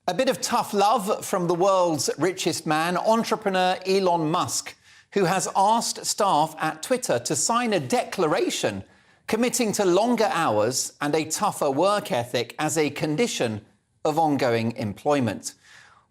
A bit of tough love from the world's richest man, entrepreneur Elon Musk, who has asked staff at Twitter to sign a declaration committing to longer hours and a tougher work ethic as a condition of ongoing employment.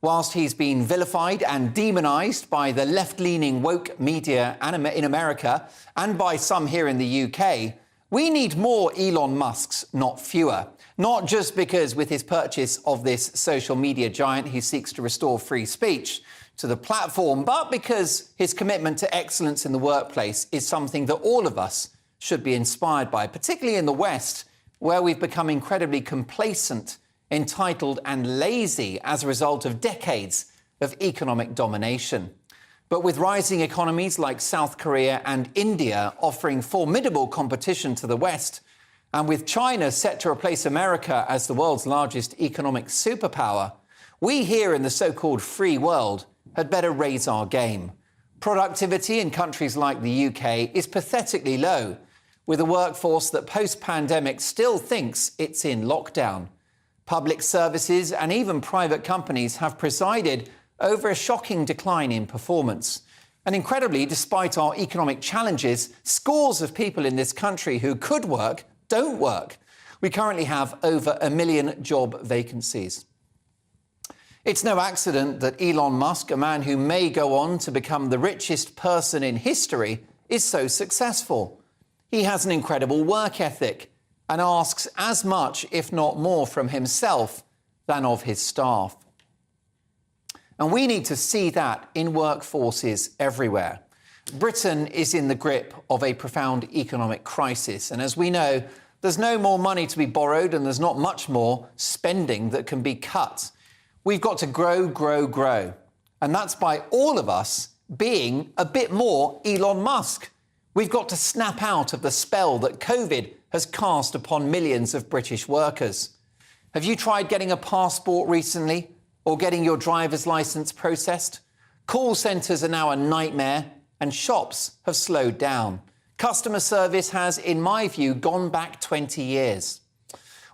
Whilst he's been vilified and demonised by the left-leaning woke media in America and by some here in the UK, we need more Elon Musks, not fewer. Not just because with his purchase of this social media giant he seeks to restore free speech to the platform, but because his commitment to excellence in the workplace is something that all of us should be inspired by, particularly in the West, where we've become incredibly complacent, entitled and lazy as a result of decades of economic domination. But with rising economies like South Korea and India offering formidable competition to the West, and with China set to replace America as the world's largest economic superpower, we here in the so-called free world had better raise our game. Productivity in countries like the UK is pathetically low, with a workforce that post-pandemic still thinks it's in lockdown. Public services and even private companies have presided over a shocking decline in performance. And incredibly, despite our economic challenges, scores of people in this country who could work don't work. We currently have over 1 million job vacancies. It's no accident that Elon Musk, a man who may go on to become the richest person in history, is so successful. He has an incredible work ethic and asks as much, if not more, from himself than of his staff. And we need to see that in workforces everywhere. Britain is in the grip of a profound economic crisis. And as we know, there's no more money to be borrowed and there's not much more spending that can be cut. We've got to grow, grow, grow. And that's by all of us being a bit more Elon Musk. We've got to snap out of the spell that COVID has cast upon millions of British workers. Have you tried getting a passport recently or getting your driver's licence processed? Call centres are now a nightmare and shops have slowed down. Customer service has, in my view, gone back 20 years.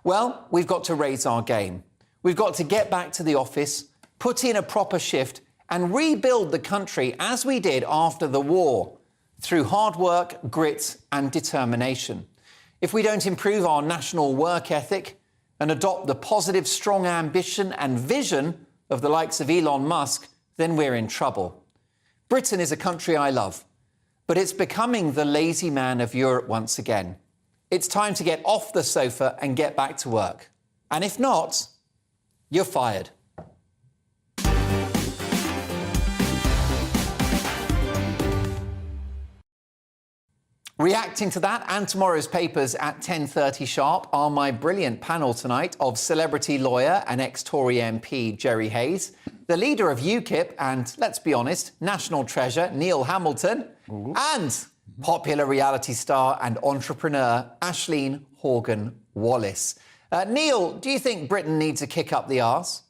Well, we've got to raise our game. We've got to get back to the office, put in a proper shift and rebuild the country as we did after the war, through hard work, grit and determination. If we don't improve our national work ethic and adopt the positive, strong ambition and vision of the likes of Elon Musk, then we're in trouble. Britain is a country I love, but it's becoming the lazy man of Europe once again. It's time to get off the sofa and get back to work. And if not, you're fired. Reacting to that and tomorrow's papers at 10:30 sharp are my brilliant panel tonight of celebrity lawyer and ex-Tory MP Jerry Hayes, the leader of UKIP and, let's be honest, national treasure Neil Hamilton, and popular reality star and entrepreneur Aisling Horgan-Wallace. Neil, do you think Britain needs a kick up the arse?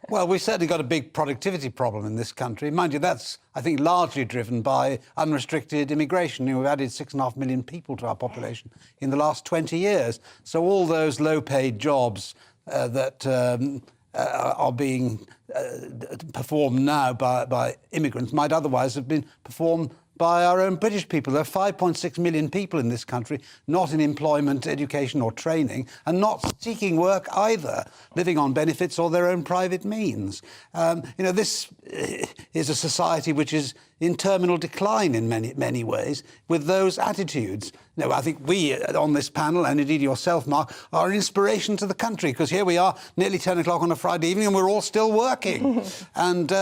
Well, we've certainly got a big productivity problem in this country. Mind you, that's, I think, largely driven by unrestricted immigration. We've added 6.5 million people to our population in the last 20 years. So all those low-paid jobs that are being performed now by immigrants might otherwise have been performed by our own British people. There are 5.6 million people in this country not in employment, education or training, and not seeking work either, living on benefits or their own private means. This is a society which is in terminal decline in many ways with those attitudes. I think we on this panel, and indeed yourself, Mark, are an inspiration to the country, because here we are, nearly 10 o'clock on a Friday evening, and we're all still working. And,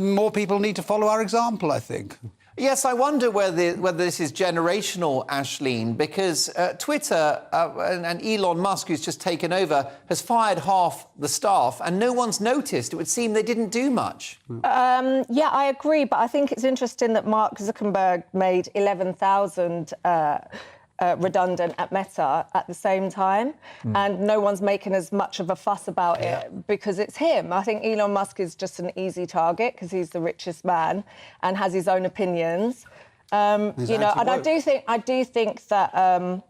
more people need to follow our example, I think. Yes, I wonder whether this is generational, Aisling, because Twitter and Elon Musk, who's just taken over, has fired half the staff and no one's noticed. It would seem they didn't do much. Yeah, I agree, but I think it's interesting that Mark Zuckerberg made 11,000 redundant at Meta at the same time, and no one's making as much of a fuss about it because it's him. I think Elon Musk is just an easy target because he's the richest man and has his own opinions. And I do think that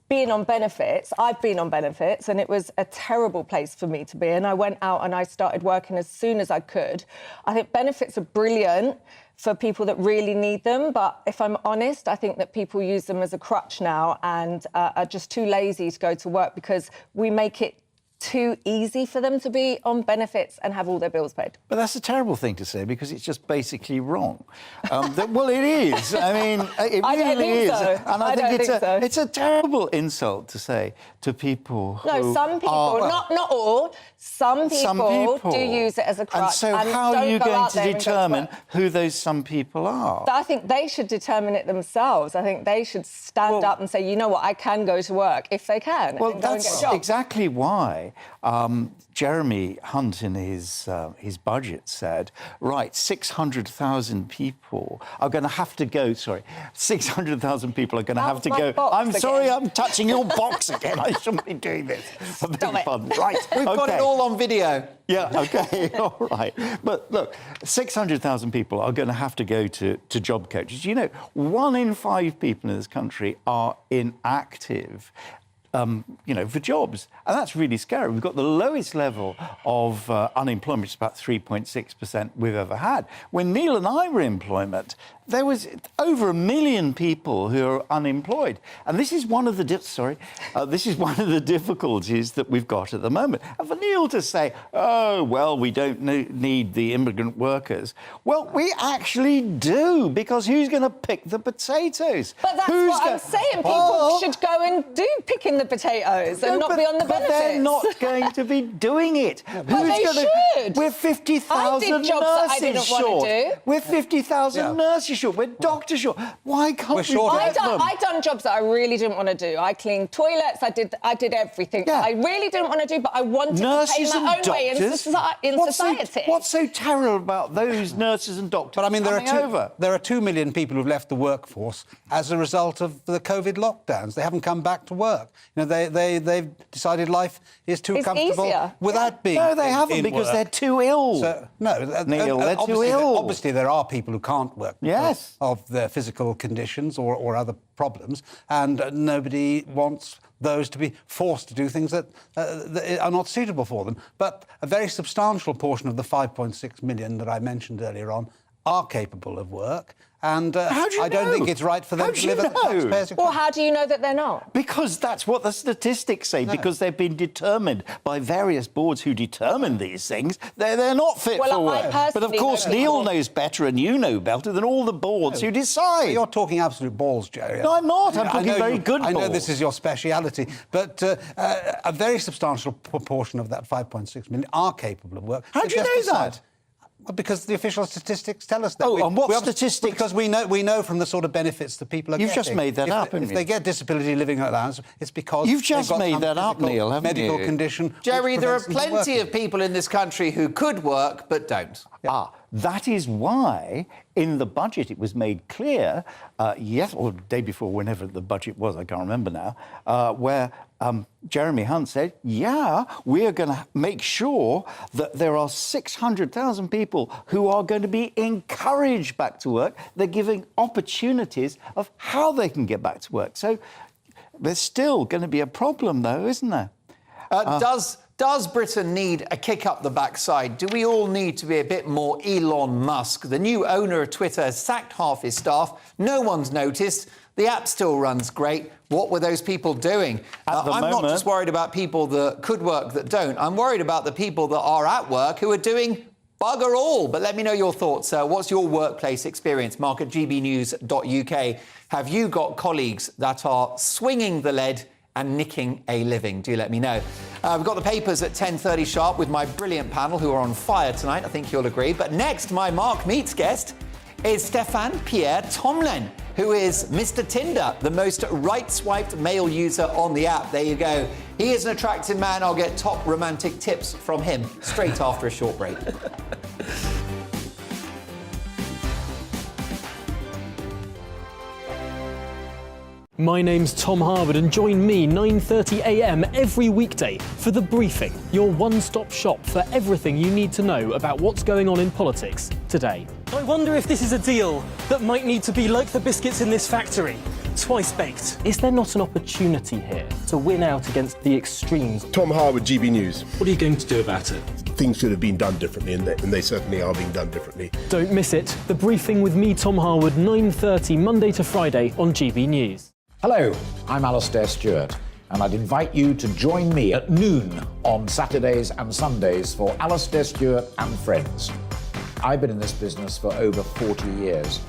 being on benefits, I've been on benefits, and it was a terrible place for me to be. And I went out and I started working as soon as I could. I think benefits are brilliant for people that really need them. But if I'm honest, I think that people use them as a crutch now and are just too lazy to go to work because we make it too easy for them to be on benefits and have all their bills paid. But that's a terrible thing to say because it's just basically wrong. Well, it is. I mean, it really is. So. And I think it's a terrible insult to say to people who No, some people, not all. Some people do use it as a crutch. And so how are you going to determine who those some people are? I think they should determine it themselves. I think they should stand up and say, you know what, I can go to work if they can. Well, and go and get a job. exactly why Jeremy Hunt in his budget said, right, 600,000 people are going to have to go, 600,000 people are going to have to go. I'm sorry, I'm touching your box again. I shouldn't be doing this. Right, we've got it all on video. Yeah, OK, all right. But look, 600,000 people are going to have to go to job coaches. 1 in 5 people in this country are inactive. For jobs. And that's really scary. We've got the lowest level of unemployment, it's about 3.6% we've ever had. When Neil and I were in employment, there was over 1 million people who are unemployed. And this is one of the difficulties that we've got at the moment. And for Neil to say, oh, well, we don't need the immigrant workers. Well, we actually do, because who's going to pick the potatoes? But that's what I'm saying. People should go and do picking the the potatoes and not be on the benefits. But they're not going to be doing it. But they should. We're 50,000 nurses short. We're 50,000 nurses short. We're doctors short. Why can't we get them? I've done jobs that I really didn't want to do. I cleaned toilets. I did everything that I really didn't want to do, but I wanted to pay my own way in society. What's so terrible about those nurses and doctors? But I mean, there are 2 million people who've left the workforce as a result of the COVID lockdowns. They haven't come back to work. You know, they've decided life is too comfortable without being. No, they haven't, in because work. they're too ill. So, no, Neil, they're too ill. Obviously, there are people who can't work because of their physical conditions or other problems, and nobody wants those to be forced to do things that are not suitable for them. But a very substantial portion of the 5.6 million that I mentioned earlier on are capable of work, and I don't think it's right for them to live at the taxpayers' expense. Well, how do you know that they're not? Because that's what the statistics say, because they've been determined by various boards who determine these things. They're not fit for work. But of course, Neil knows better and you know better than all the boards who decide. You're talking absolute balls, Jerry. No, I'm not. I'm talking very good balls. I know this is your speciality, but a very substantial proportion of that 5.6 million are capable of work. How do you know that? Well, because the official statistics tell us that. Oh, and what statistics? Because we know from the sort of benefits that people are getting. You've just made that up, haven't you? If they get disability living allowance, it's because you've just made that up, Neil, haven't you? Medical condition. Jerry, there are plenty of people in this country who could work but don't. That is why in the budget it was made clear, or the day before, whenever the budget was, I can't remember now, where Jeremy Hunt said, we are going to make sure that there are 600,000 people who are going to be encouraged back to work. They're giving opportunities of how they can get back to work. So there's still going to be a problem, though, isn't there? Does Britain need a kick up the backside? Do we all need to be a bit more Elon Musk? The new owner of Twitter has sacked half his staff. No one's noticed. The app still runs great. What were those people doing? I'm not just worried about people that could work that don't. I'm worried about the people that are at work who are doing bugger all. But let me know your thoughts. What's your workplace experience? Mark at gbnews.uk. Have you got colleagues that are swinging the lead and nicking a living? Do let me know. We've got the papers at 10:30 sharp with my brilliant panel who are on fire tonight. I think you'll agree. But next, my Mark Meets guest is Stéphane Pierre Tomlin, who is Mr. Tinder, the most right-swiped male user on the app. There you go. He is an attractive man. I'll get top romantic tips from him straight after a short break. My name's Tom Harwood, and join me 9:30 a.m. every weekday for The Briefing, your one-stop shop for everything you need to know about what's going on in politics today. I wonder if this is a deal that might need to be like the biscuits in this factory, twice baked. Is there not an opportunity here to win out against the extremes? Tom Harwood, GB News. What are you going to do about it? Things should have been done differently, and they certainly are being done differently. Don't miss it. The Briefing with me, Tom Harwood, 9:30 Monday to Friday on GB News. Hello, I'm Alastair Stewart, and I'd invite you to join me at noon on Saturdays and Sundays for Alastair Stewart and Friends. I've been in this business for over 40 years.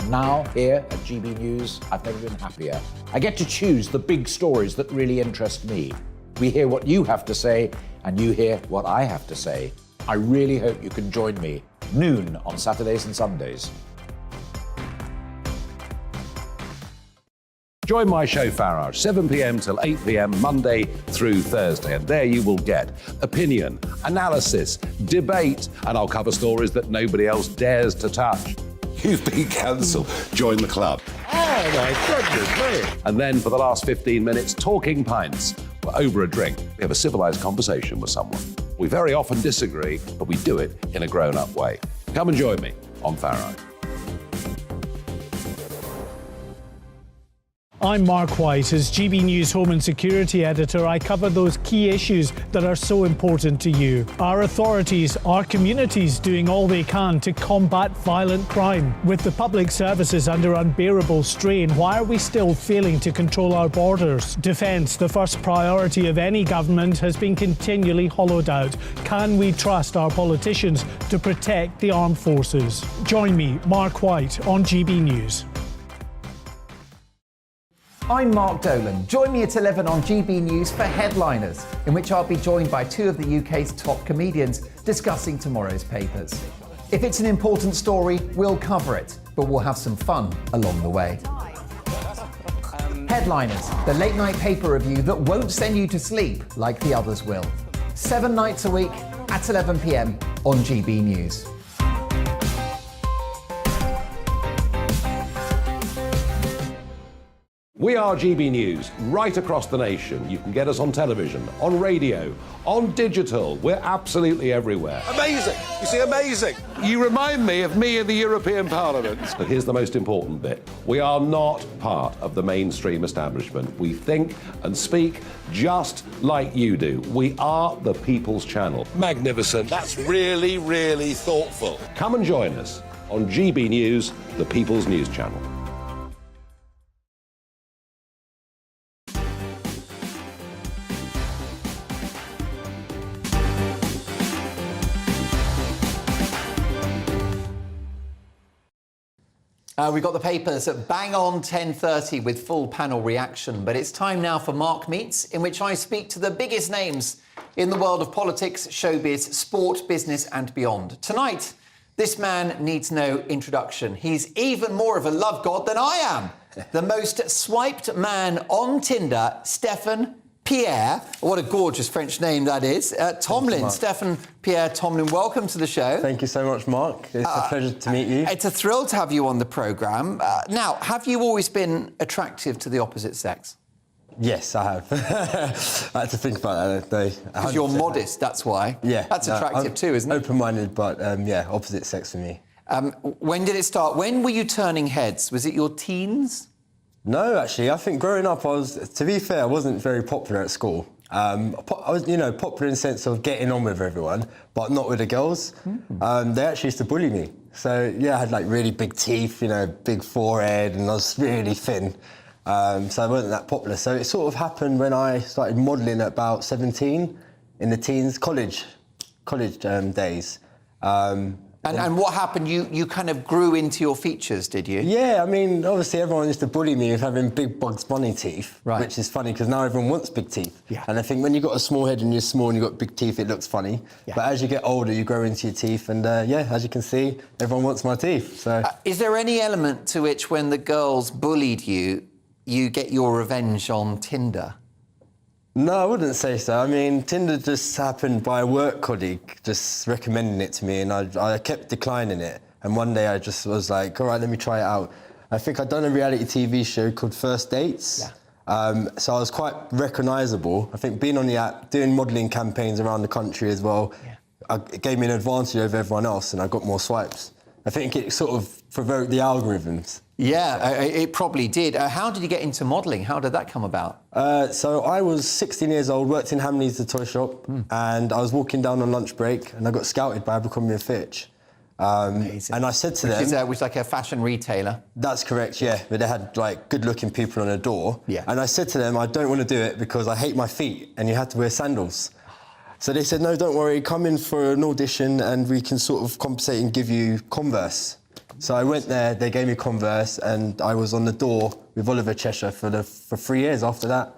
Now, here at GB News, I've never been happier. I get to choose the big stories that really interest me. We hear what you have to say, and you hear what I have to say. I really hope you can join me, noon on Saturdays and Sundays. Join my show Farage, 7 p.m. till 8 p.m. Monday through Thursday. And there you will get opinion, analysis, debate, and I'll cover stories that nobody else dares to touch. You've been cancelled. Join the club. Oh, my goodness me. And then for the last 15 minutes, talking pints. We're over a drink. We have a civilised conversation with someone. We very often disagree, but we do it in a grown-up way. Come and join me on Farage. I'm Mark White. As GB News Home and Security Editor, I cover those key issues that are so important to you. Are authorities, are communities doing all they can to combat violent crime? With the public services under unbearable strain, why are we still failing to control our borders? Defence, the first priority of any government, has been continually hollowed out. Can we trust our politicians to protect the armed forces? Join me, Mark White, on GB News. I'm Mark Dolan. Join me at 11 on GB News for Headliners, in which I'll be joined by two of the UK's top comedians discussing tomorrow's papers. If it's an important story, we'll cover it, but we'll have some fun along the way. Headliners, the late-night paper review that won't send you to sleep like the others will. 7 nights a week at 11 p.m. on GB News. We are GB News, right across the nation. You can get us on television, on radio, on digital. We're absolutely everywhere. Amazing! You see, amazing! You remind me of me in the European Parliament. But here's the most important bit. We are not part of the mainstream establishment. We think and speak just like you do. We are the People's Channel. Magnificent. That's really, really thoughtful. Come and join us on GB News, the People's News Channel. We've got the papers at bang on 10:30 with full panel reaction. But it's time now for Mark Meets, in which I speak to the biggest names in the world of politics, showbiz, sport, business and beyond. Tonight, this man needs no introduction. He's even more of a love god than I am. The most swiped man on Tinder, Stephen Pierre. What a gorgeous French name that is. Tomlin, Stephen Pierre Tomlin, welcome to the show. Thank you so much, Mark. It's a pleasure to meet you. It's a thrill to have you on the programme. Now, have you always been attractive to the opposite sex? Yes, I have. I had to think about that. Because you're modest, that's why. Yeah. That's attractive too, isn't it? Open-minded, but yeah, opposite sex for me. When did it start? When were you turning heads? Was it your teens? No, actually, I think growing up, to be fair, I wasn't very popular at school. I was, popular in the sense of getting on with everyone, but not with the girls. They actually used to bully me. So, yeah, I had like really big teeth, big forehead, and I was really thin. So I wasn't that popular. So it sort of happened when I started modelling at about 17 in the teens, college days. And what happened? You kind of grew into your features, did you? Yeah, I mean, obviously everyone used to bully me with having big Bugs Bunny teeth, right. Which is funny because now everyone wants big teeth. Yeah. And I think when you've got a small head and you're small and you've got big teeth, it looks funny. Yeah. But as you get older, you grow into your teeth and, yeah, as you can see, everyone wants my teeth. So, is there any element to which when the girls bullied you, you get your revenge on Tinder? No, I wouldn't say so. I mean, Tinder just happened by a work colleague just recommending it to me, and I kept declining it. And one day I just was like, all right, let me try it out. I think I'd done a reality TV show called First Dates. Yeah. So I was quite recognisable. I think being on the app, doing modelling campaigns around the country as well, it gave me an advantage over everyone else, and I got more swipes. I think it sort of provoked the algorithms. Yeah, it probably did. How did you get into modelling? How did that come about? So I was 16 years old, worked in Hamleys, the toy shop, and I was walking down on lunch break, and I got scouted by Abercrombie & Fitch. Amazing. And I said to them... Which is like a fashion retailer. That's correct, yeah. But they had, like, good-looking people on the door. Yeah. And I said to them, I don't want to do it because I hate my feet, and you had to wear sandals. So they said, no, don't worry, come in for an audition, and we can sort of compensate and give you Converse. So I went there, they gave me Converse, and I was on the door with Oliver Cheshire for 3 years after that,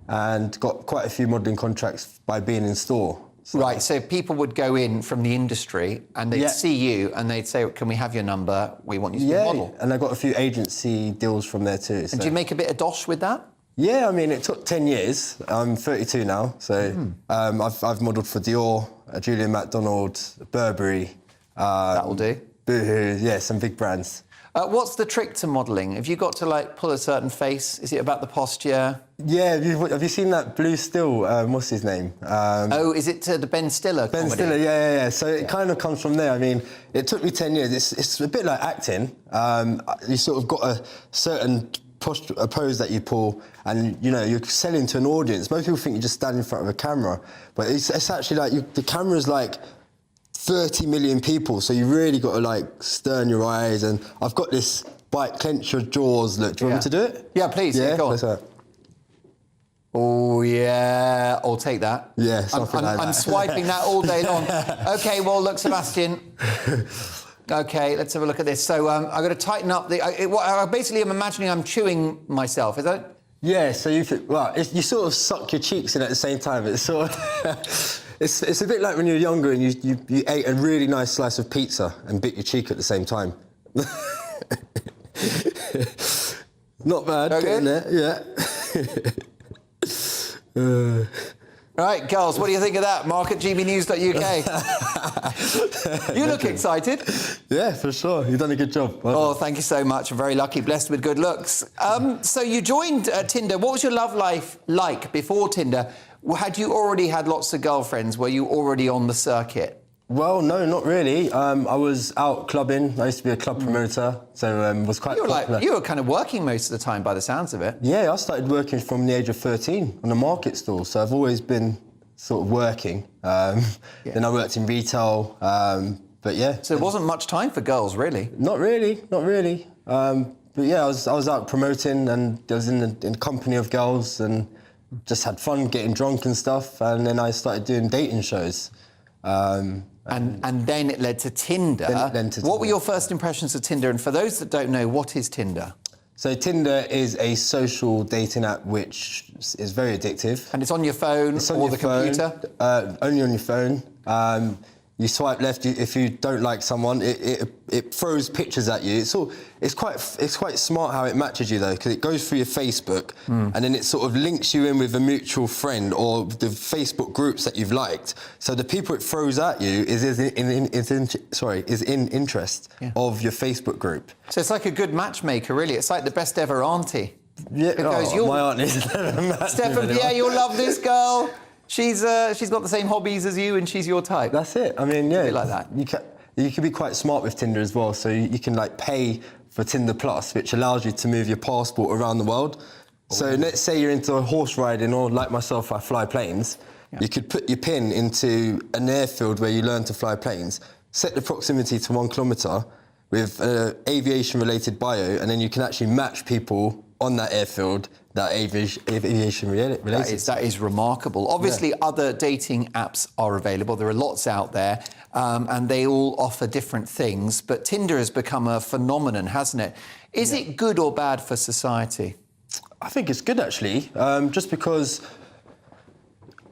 and got quite a few modelling contracts by being in store. So. Right, so people would go in from the industry and they'd see you and they'd say, can we have your number? We want you to be a model. And I got a few agency deals from there too. So. And do you make a bit of dosh with that? Yeah, I mean, it took 10 years. I'm 32 now, so I've modelled for Dior, Julian MacDonald, Burberry. That'll do. Boohoo, yeah, some big brands. What's the trick to modelling? Have you got to, like, pull a certain face? Is it about the posture? Yeah, have you seen that Blue Still, what's his name? Is it the Ben Stiller comedy? Ben Stiller, yeah. So it kind of comes from there. I mean, it took me 10 years. It's a bit like acting. You sort of got a certain a pose that you pull, and you're selling to an audience. Most people think you just stand in front of a camera, but it's actually like the camera's like 30 million people, so you really got to like stern your eyes. And I've got this bite, clench your jaws look. Do you want me to do it? Yeah, please. Yeah, go on. Oh yeah, I'll take that. Yeah, something like that. I'm swiping that all day long. Okay, well look, Sebastian. Okay, let's have a look at this. So I've got to tighten up the... basically, I'm imagining I'm chewing myself, is that it? Yeah, so you sort of suck your cheeks in at the same time. It's sort of it's a bit like when you're younger and you ate a really nice slice of pizza and bit your cheek at the same time. Not bad, getting there, yeah. Right, girls, what do you think of that? Mark at gbnews.uk. You look excited. Yeah, for sure. You've done a good job. Oh, thank you so much. I'm very lucky, blessed with good looks. So you joined Tinder. What was your love life like before Tinder? Had you already had lots of girlfriends? Were you already on the circuit? Well, no, not really. I was out clubbing. I used to be a club promoter, so was quite popular. You were kind of working most of the time by the sounds of it. Yeah, I started working from the age of 13 on a market stall, so I've always been sort of working. Then I worked in retail, but yeah. So there wasn't much time for girls, really? Not really. But yeah, I was out promoting and I was in the company of girls and just had fun getting drunk and stuff, and then I started doing dating shows. And then it led to Tinder. What were your first impressions of Tinder? And for those that don't know, what is Tinder? So Tinder is a social dating app which is very addictive. And it's on your phone or the computer? Only on your phone. You swipe left if you don't like someone. It throws pictures at you. It's quite smart how it matches you though, because it goes through your Facebook and then it sort of links you in with a mutual friend or the Facebook groups that you've liked. So the people it throws at you is in interest of your Facebook group. So it's like a good matchmaker, really. It's like the best ever auntie. Yeah, my aunt is Stefan Pierre, you'll love this girl. She's got the same hobbies as you and she's your type. That's it. I mean, yeah. Like that. You can be quite smart with Tinder as well. So you can like pay for Tinder Plus, which allows you to move your passport around the world. So let's say you're into horse riding or like myself, I fly planes. Yeah. You could put your pin into an airfield where you learn to fly planes, set the proximity to 1 kilometre with aviation-related bio, and then you can actually match people on that airfield that aviation related. That is remarkable. Obviously, other dating apps are available. There are lots out there, and they all offer different things. But Tinder has become a phenomenon, hasn't it? Is it good or bad for society? I think it's good, actually, just because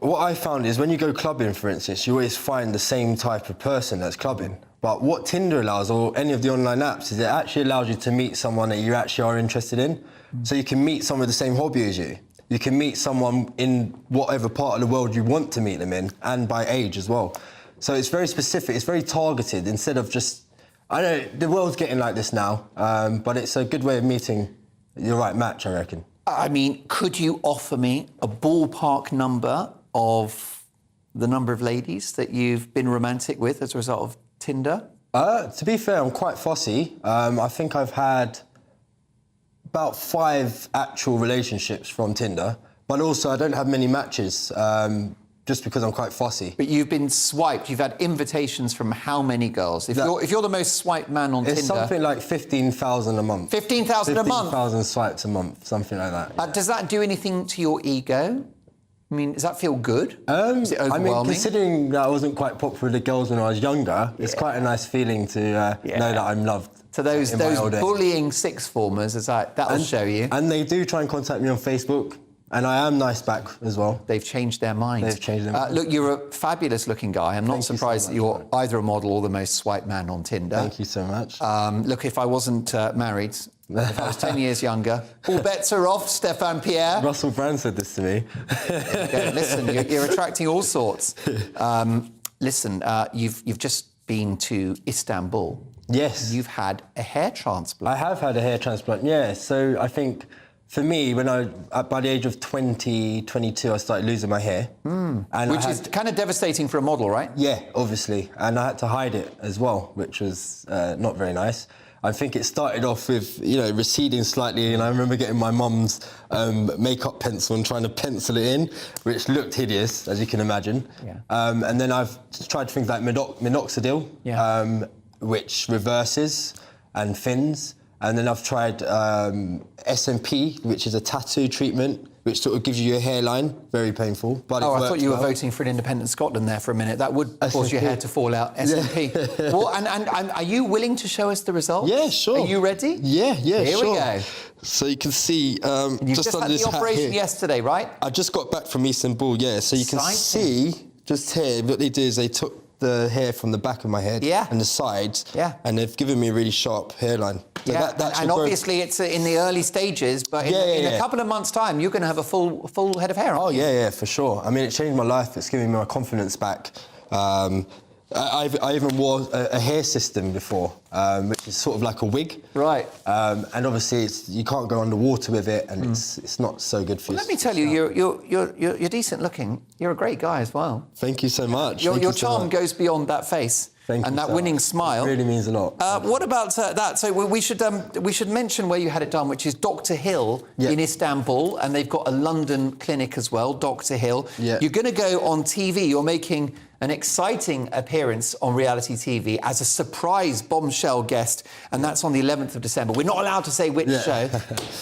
what I found is when you go clubbing, for instance, you always find the same type of person that's clubbing. But what Tinder allows, or any of the online apps, is it actually allows you to meet someone that you actually are interested in. So you can meet someone with the same hobby as you. You can meet someone in whatever part of the world you want to meet them in, and by age as well. So it's very specific, it's very targeted, instead of just... I know the world's getting like this now, but it's a good way of meeting the right match, I reckon. I mean, could you offer me a ballpark number of the number of ladies that you've been romantic with as a result of Tinder? To be fair, I'm quite fussy. I think I've had about 5 actual relationships from Tinder, but also I don't have many matches, just because I'm quite fussy. But you've been swiped, you've had invitations from how many girls? If you're the most swiped man on Tinder... It's something like 15,000 a month. 15,000 a month? 15,000 swipes a month, something like that. Does that do anything to your ego? I mean, does that feel good? Is it overwhelming? I mean, considering that I wasn't quite popular with the girls when I was younger, it's quite a nice feeling to know that I'm loved. So those bullying sixth formers, that'll show you. And they do try and contact me on Facebook, and I am nice back as well. They've changed their minds. They've changed their minds. Look, you're a fabulous-looking guy. I'm not surprised that you're either a model or the most swiped man on Tinder. Thank you so much. Look, if I wasn't married, if I was 10 years younger, all bets are off, Stefan Pierre. Russell Brand said this to me. Listen, you're attracting all sorts. Listen, you've just been to Istanbul. Yes. You've had a hair transplant. I have had a hair transplant, yeah. So I think for me, by the age of 22, I started losing my hair. Which is kind of devastating for a model, right? Yeah, obviously. And I had to hide it as well, which was not very nice. I think it started off with, receding slightly, and I remember getting my mum's makeup pencil and trying to pencil it in, which looked hideous, as you can imagine. Yeah. And then I've tried things like minoxidil, which reverses and thins. And then I've tried SMP, which is a tattoo treatment, which sort of gives you a hairline, very painful. But I it thought works you were well. voting for an independent Scotland there for a minute. That would cause your hair to fall out. SNP. Well, and are you willing to show us the results? Yeah, sure. Are you ready? Yeah, Here sure. we go. So you can see You've just under had this the hat operation here. yesterday, right? I just got back from Istanbul, yeah. So you can see just here, what they do is they took the hair from the back of my head and the sides, and they've given me a really sharp hairline. So that and obviously it's in the early stages, but in a couple of months' time, you're going to have a full head of hair. Oh, yeah, for sure. I mean, it changed my life. It's given me my confidence back. I even wore a hair system before, which is sort of like a wig. Right. And obviously, you can't go underwater with it, and it's not so good for you. Let me tell you, you're decent looking. You're a great guy as well. Thank you so much. Your charm goes beyond that face. Thank and you that so winning much. smile. It really means a lot. What about that? So we should mention where you had it done, which is Dr. Hill in Istanbul, and they've got a London clinic as well, Dr. Hill. Yeah. You're going to go on TV. You're making an exciting appearance on reality TV as a surprise bombshell guest, and that's on the 11th of December. We're not allowed to say which show,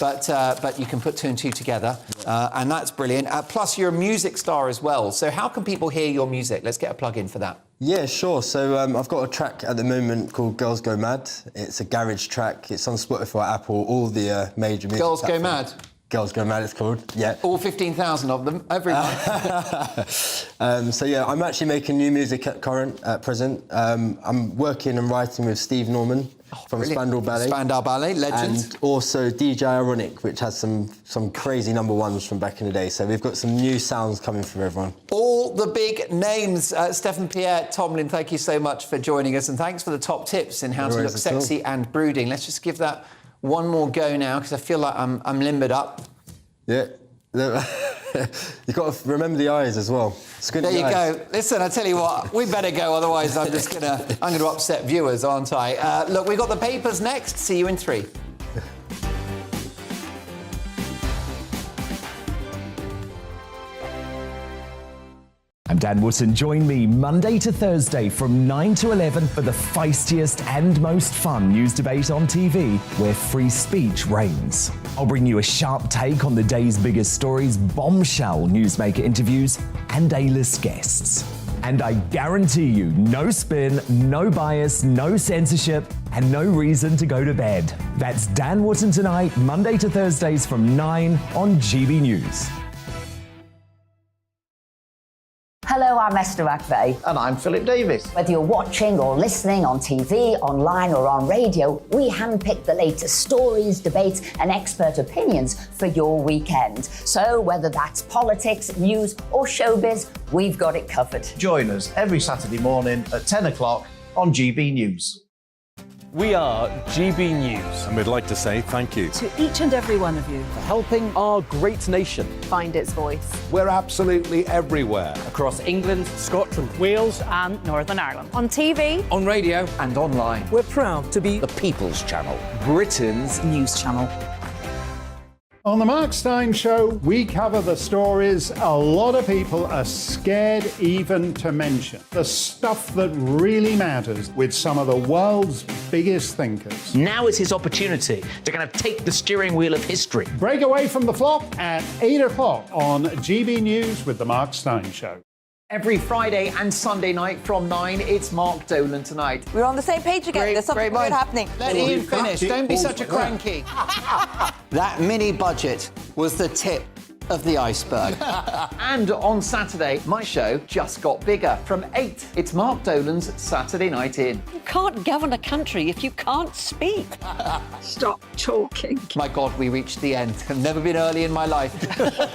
but you can put two and two together, and that's brilliant. Plus, you're a music star as well. So how can people hear your music? Let's get a plug in for that. Yeah, sure. So I've got a track at the moment called Girls Go Mad. It's a garage track. It's on Spotify, Apple, all the major music Girls platforms. Go Mad? Girls Go Mad, it's called, yeah. All 15,000 of them, every month. So, yeah, I'm actually making new music at present. I'm working and writing with Steve Norman from Spandau Ballet. Spandau Ballet, legend. And also DJ Ironic, which has some crazy number ones from back in the day. So we've got some new sounds coming for everyone. All the big names. Stephen Pierre Tomlin, thank you so much for joining us, and thanks for the top tips in how to look sexy and brooding. Let's just give that one more go now, because I feel like I'm limbered up. Yeah. You've got to remember the eyes as well. There you go. Listen, I tell you what, we better go, otherwise I'm gonna upset viewers, aren't I? Look, we've got the papers next. See you in 3. I'm Dan Wootton. Join me Monday to Thursday from 9 to 11 for the feistiest and most fun news debate on TV, where free speech reigns. I'll bring you a sharp take on the day's biggest stories, bombshell newsmaker interviews, and A-list guests. And I guarantee you, no spin, no bias, no censorship, and no reason to go to bed. That's Dan Wootton Tonight, Monday to Thursdays from 9 on GB News. Hello, I'm Esther McVeigh. And I'm Philip Davis. Whether you're watching or listening on TV, online or on radio, we handpick the latest stories, debates and expert opinions for your weekend. So whether that's politics, news or showbiz, we've got it covered. Join us every Saturday morning at 10 o'clock on GB News. We are GB News. And we'd like to say thank you To each and every one of you. for helping our great nation Find its voice. We're absolutely everywhere. across England, Scotland, Wales and Northern Ireland. On TV, On radio, And online. We're proud to be The People's Channel. Britain's news channel. On the Mark Stein Show, we cover the stories a lot of people are scared even to mention. The stuff that really matters with some of the world's biggest thinkers. now is his opportunity to kind of take the steering wheel of history. Break away from the flop at 8 o'clock on GB News with the Mark Stein Show. Every Friday and Sunday night from 9, it's Mark Dolan Tonight. We're on the same page again. There's something weird happening. Let Ian finish. Don't be such a cranky. That mini budget was the tip of the iceberg. And on Saturday, my show just got bigger. From 8, it's Mark Dolan's Saturday Night In. You can't govern a country if you can't speak. Stop talking. My God, we reached the end. I've never been early in my life.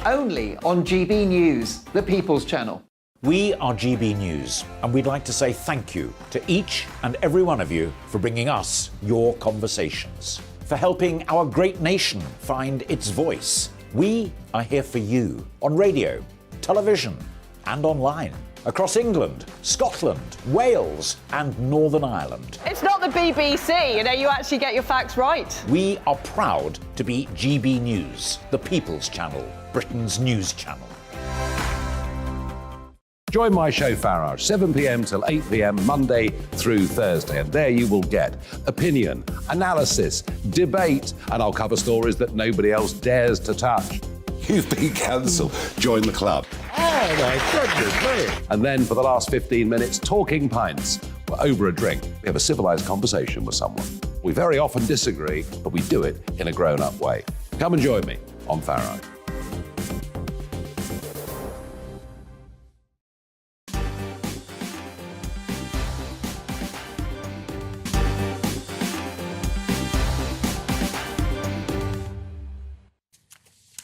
Only on GB News, the People's Channel. We are GB News, and we'd like to say thank you to each and every one of you for bringing us your conversations, for helping our great nation find its voice. We are here for you on radio, television, and online, across England, Scotland, Wales, and Northern Ireland. It's not the BBC, you actually get your facts right. We are proud to be GB News, the People's Channel, Britain's news channel. Join my show Farage, 7 p.m. till 8 p.m. Monday through Thursday, and there you will get opinion, analysis, debate, and I'll cover stories that nobody else dares to touch. You've been cancelled. Join the club. Oh, my goodness me. And then for the last 15 minutes, talking pints. We're over a drink. We have a civilised conversation with someone. We very often disagree, but we do it in a grown-up way. Come and join me on Farage.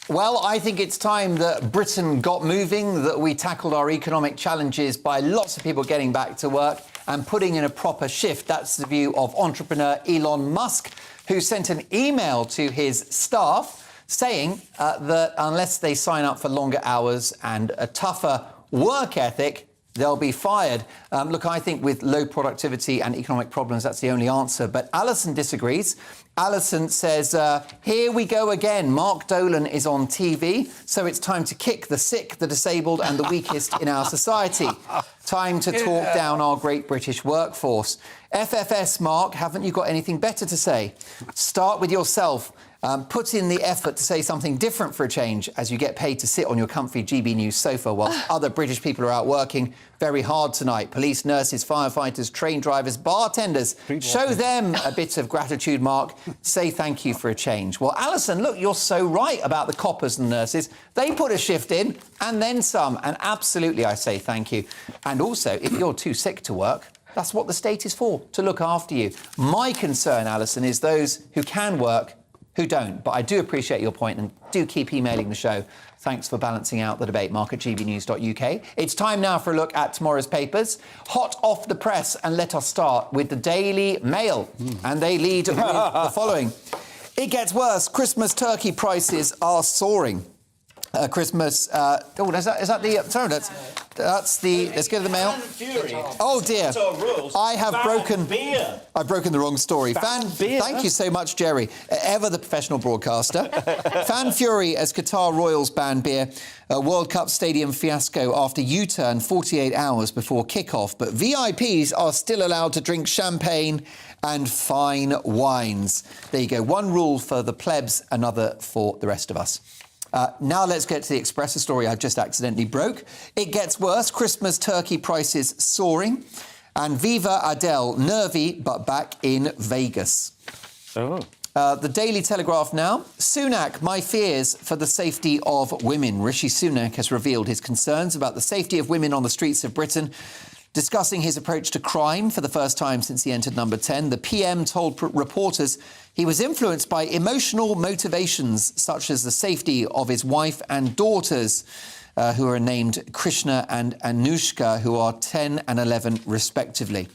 Well, I think it's time that Britain got moving, that we tackled our economic challenges by lots of people getting back to work and putting in a proper shift. That's the view of entrepreneur Elon Musk, who sent an email to his staff saying that unless they sign up for longer hours and a tougher work ethic, they'll be fired. Look, I think with low productivity and economic problems, that's the only answer. But Alison disagrees. Alison says, here we go again. Mark Dolan is on TV, so it's time to kick the sick, the disabled and the weakest in our society. Time to talk down our great British workforce. FFS, Mark, haven't you got anything better to say? Start with yourself. Put in the effort to say something different for a change as you get paid to sit on your comfy GB News sofa whilst other British people are out working very hard tonight. Police, nurses, firefighters, train drivers, bartenders. Show them a bit of gratitude, Mark. Say thank you for a change. Well, Alison, look, you're so right about the coppers and nurses. They put a shift in and then some. And absolutely, I say thank you. And also, if you're too sick to work, that's what the state is for, to look after you. My concern, Alison, is those who can work who don't. But I do appreciate your point and do keep emailing the show. Thanks for balancing out the debate. Mark at gbnews.uk. It's time now for a look at tomorrow's papers. Hot off the press, and let us start with the Daily Mail. And they lead with the following. It gets worse. Christmas turkey prices are soaring. Is that the... sorry, that's the... Let's go to the Mail. Oh, dear. I've broken the wrong story. Thank you so much, Jerry. Ever the professional broadcaster. Fan fury as Qatar Royals ban beer. A World Cup stadium fiasco after U-turn 48 hours before kickoff. But VIPs are still allowed to drink champagne and fine wines. There you go. One rule for the plebs, another for the rest of us. Now let's get to the Express, a story I've just accidentally broke. It gets worse. Christmas turkey prices soaring. And Viva Adele, nervy but back in Vegas. The Daily Telegraph now. Sunak, my fears for the safety of women. Rishi Sunak has revealed his concerns about the safety of women on the streets of Britain. Discussing his approach to crime for the first time since he entered number 10, the PM told reporters he was influenced by emotional motivations such as the safety of his wife and daughters, who are named Krishna and Anushka, who are 10 and 11 respectively.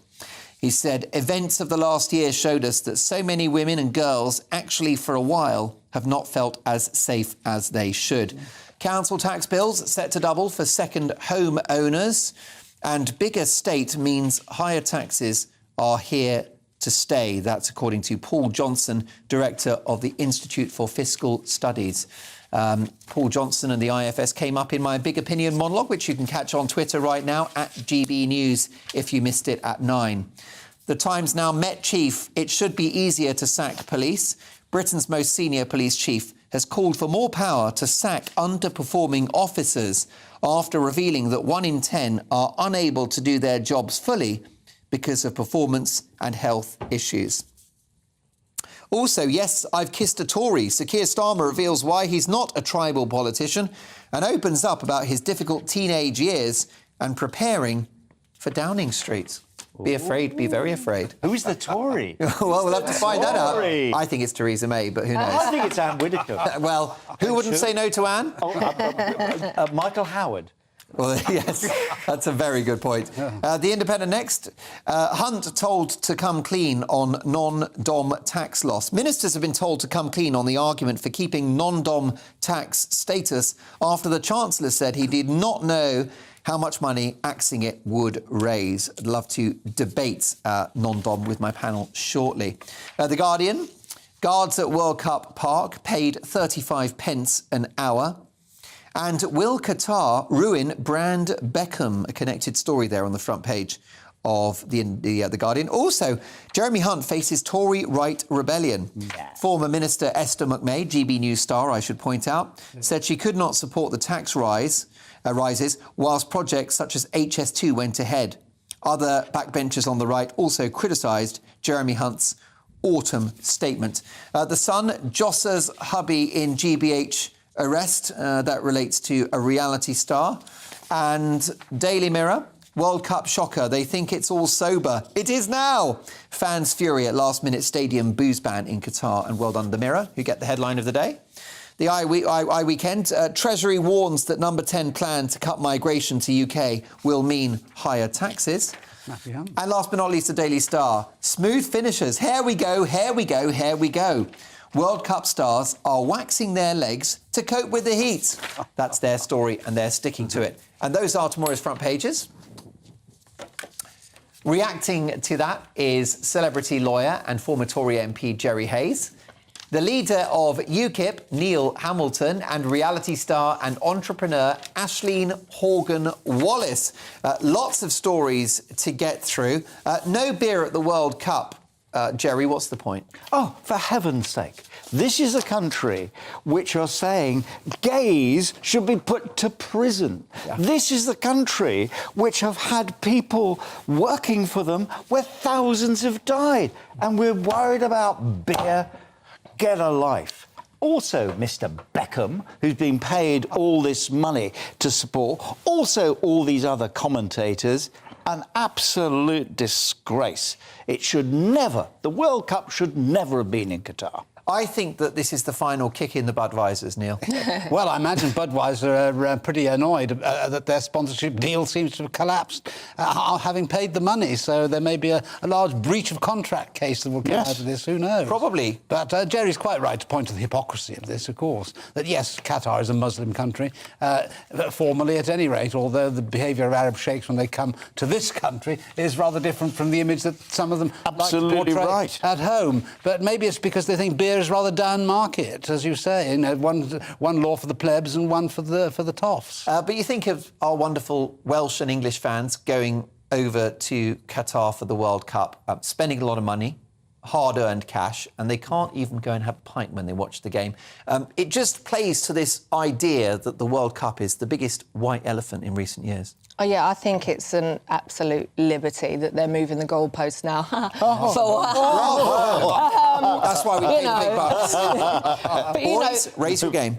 He said, events of the last year showed us that so many women and girls actually for a while have not felt as safe as they should. Council tax bills set to double for second home owners. And bigger state means higher taxes are here to stay. That's according to Paul Johnson, director of the Institute for Fiscal Studies. Paul Johnson and the IFS came up in my Big Opinion monologue, which you can catch on Twitter right now, at GB News, if you missed it at 9. The Times now, Met Chief, it should be easier to sack police. Britain's most senior police chief has called for more power to sack underperforming officers after revealing that 1 in 10 are unable to do their jobs fully because of performance and health issues. Also, yes, I've kissed a Tory. Sir Keir Starmer reveals why he's not a tribal politician and opens up about his difficult teenage years and preparing for Downing Street. Be afraid, be very afraid. Who's the Tory? Well, we'll have to find that out. I think it's Theresa May, but who knows? I think it's Anne Whittaker. Well, who wouldn't say no to Anne? Michael Howard. Well, yes, that's a very good point. The Independent next. Hunt told to come clean on non-dom tax loss. Ministers have been told to come clean on the argument for keeping non-dom tax status after the Chancellor said he did not know how much money axing it would raise. I'd love to debate non-dom with my panel shortly. The Guardian. Guards at World Cup Park paid 35 pence an hour. And will Qatar ruin brand Beckham? A connected story there on the front page of the Guardian. Also, Jeremy Hunt faces Tory right rebellion. Former Minister Esther McMay, GB News star, I should point out, said she could not support the tax rises whilst projects such as HS2 went ahead. Other backbenchers on the right also criticised Jeremy Hunt's autumn statement. The Sun, Jossa's hubby in GBH arrest. That relates to a reality star. And Daily Mirror, World Cup shocker. They think it's all sober. It is now. Fans fury at last-minute stadium booze ban in Qatar. And well done, The Mirror, who get the headline of the day. The I Weekend, Treasury warns that Number 10 plan to cut migration to UK will mean higher taxes. And last but not least, the Daily Star. Smooth finishers. Here we go, here we go, here we go. World Cup stars are waxing their legs to cope with the heat. That's their story and they're sticking to it. And those are tomorrow's front pages. Reacting to that is celebrity lawyer and former Tory MP Jerry Hayes, the leader of UKIP, Neil Hamilton, and reality star and entrepreneur Aisling Horgan-Wallace. Lots of stories to get through. No beer at the World Cup. Jerry, what's the point? Oh, for heaven's sake. This is a country which are saying gays should be put to prison. This is the country which have had people working for them where thousands have died. And we're worried about beer. Get a life. Also, Mr. Beckham, who's been paid all this money to support, also all these other commentators, an absolute disgrace. It should never, the World Cup should never have been in Qatar. I think that this is the final kick in the Budweisers, Neil. Well, I imagine Budweiser are pretty annoyed that their sponsorship deal seems to have collapsed, having paid the money. So there may be a large breach of contract case that will come out of this. Who knows? Probably. But Jerry's quite right to point to the hypocrisy of this, of course. That, yes, Qatar is a Muslim country, formally at any rate, although the behaviour of Arab sheikhs when they come to this country is rather different from the image that some of them like to portray at home. But maybe it's because they think beer is rather down market, as you say. You know, one law for the plebs and one for the toffs. But you think of our wonderful Welsh and English fans going over to Qatar for the World Cup, spending a lot of money, hard-earned cash, and they can't even go and have a pint when they watch the game. It just plays to this idea that the World Cup is the biggest white elephant in recent years. Oh, yeah, I think it's an absolute liberty that they're moving the goalposts now. That's why we pay the big bucks. But, Boys, raise your game.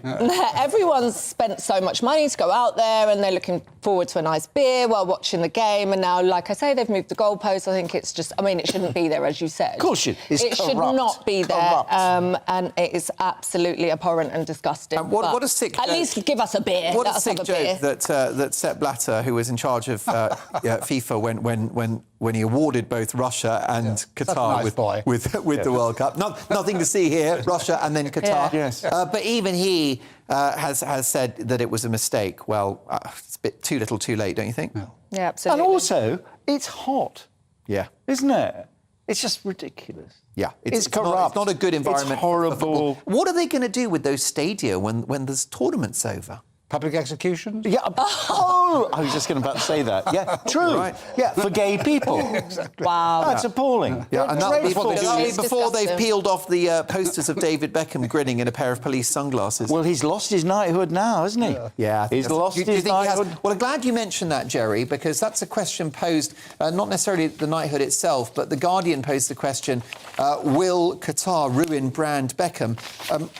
Everyone's spent so much money to go out there and they're looking forward to a nice beer while watching the game. And now, like I say, they've moved the goalposts. I think it's just, I mean, it shouldn't be there, as you said. Of course it is. It should not be there. And it is absolutely abhorrent and disgusting. What a sick joke. At least give us a beer. What a sick joke that Sepp Blatter, who was in charge of FIFA when he awarded both Russia and Qatar with the World Cup. Nothing to see here, Russia and then Qatar. Yes. But even he has said that it was a mistake. Well, it's a bit too little too late, don't you think? No. Yeah, absolutely. And also, it's hot. Yeah. Isn't it? It's just ridiculous. Yeah, it's corrupt. It's not a good environment. It's horrible. What are they going to do with those stadia when this tournament's over? Public execution? Yeah. Oh, I was just about to say that. Yeah, true. Right. Yeah, for gay people. Exactly. Wow. That's appalling. Yeah, and that'll be before they've disgusting. peeled off the posters of David Beckham grinning in a pair of police sunglasses. Well, he's lost his knighthood now, hasn't he? Yeah. He's lost his knighthood. Well, I'm glad you mentioned that, Jerry, because that's a question posed, not necessarily the knighthood itself, but The Guardian posed the question, will Qatar ruin brand Beckham?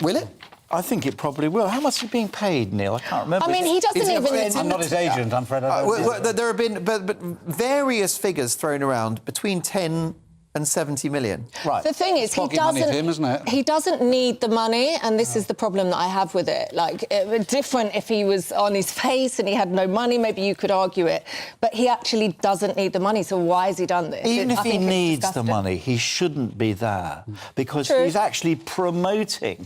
Will it? I think it probably will. How much is he being paid, Neil? I can't remember. I mean, he doesn't even... I'm not his agent, I'm afraid. There have been but various figures thrown around between 10 and 70 million. Right. The thing is, he doesn't need the money, and this is the problem that I have with it. Like, it would be different if he was on his face and he had no money, maybe you could argue it. But he actually doesn't need the money, so why has he done this? Even if he needs the money, he shouldn't be there, because he's actually promoting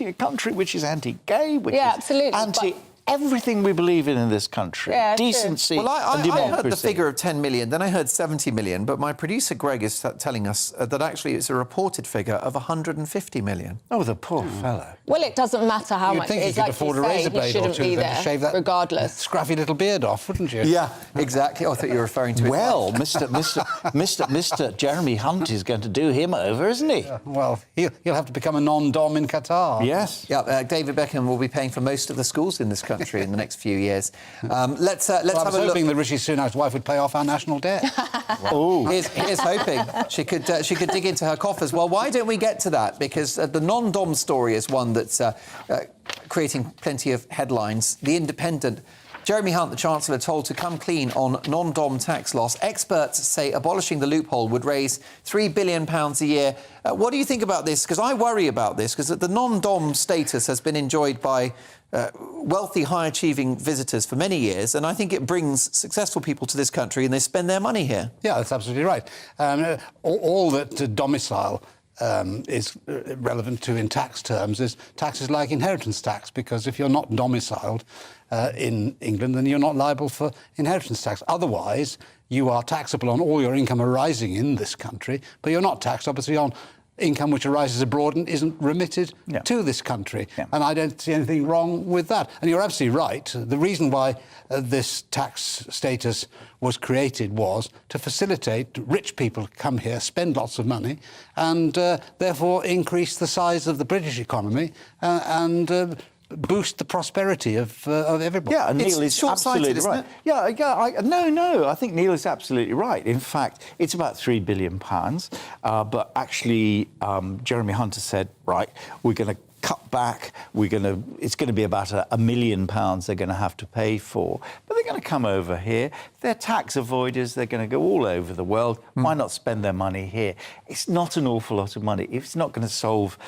a country which is anti-gay, which is absolutely. everything we believe in this country. Yeah, decency Well, and I democracy. heard the figure of 10 million, then I heard 70 million, but my producer Greg is telling us that actually it's a reported figure of 150 million. Oh, the poor fellow. Well, it doesn't matter how You'd much think it he is. could Like afford you a say, razor he blade or shouldn't two be then to there, shave that regardless. scruffy little beard off, wouldn't you? Yeah, exactly. I thought you were referring to it. Well, Mr. Jeremy Hunt is going to do him over, isn't he? Well, he'll have to become a non-dom in Qatar. Yes. Yeah, David Beckham will be paying for most of the schools in this country in the next few years. Let's I have was a look. hoping that Rishi Sunak's wife would pay off our national debt. Oh, here's hoping she could dig into her coffers. Well, why don't we get to that? Because the non-dom story is one that's creating plenty of headlines. The Independent. Jeremy Hunt, the Chancellor, told to come clean on non-dom tax loss. Experts say abolishing the loophole would raise £3 billion a year. What do you think about this? Because I worry about this, because the non-dom status has been enjoyed by wealthy, high-achieving visitors for many years, and I think it brings successful people to this country and they spend their money here. Yeah, that's absolutely right. All that domicile is relevant to in tax terms is taxes like inheritance tax, because if you're not domiciled in England, then you're not liable for inheritance tax. Otherwise, you are taxable on all your income arising in this country, but you're not taxed, obviously, on income which arises abroad and isn't remitted to this country. Yeah. And I don't see anything wrong with that. And you're absolutely right. The reason why this tax status was created was to facilitate rich people to come here, spend lots of money, and therefore increase the size of the British economy and boost the prosperity of everybody. Yeah, and Neil is absolutely right. No, I think Neil is absolutely right. In fact, it's about £3 billion, but actually Jeremy Hunter said, right, we're going to cut back, it's going to be about £1 million they're going to have to pay for. But they're going to come over here. They're tax avoiders. They're going to go all over the world. Why not spend their money here? It's not an awful lot of money. It's not going to solve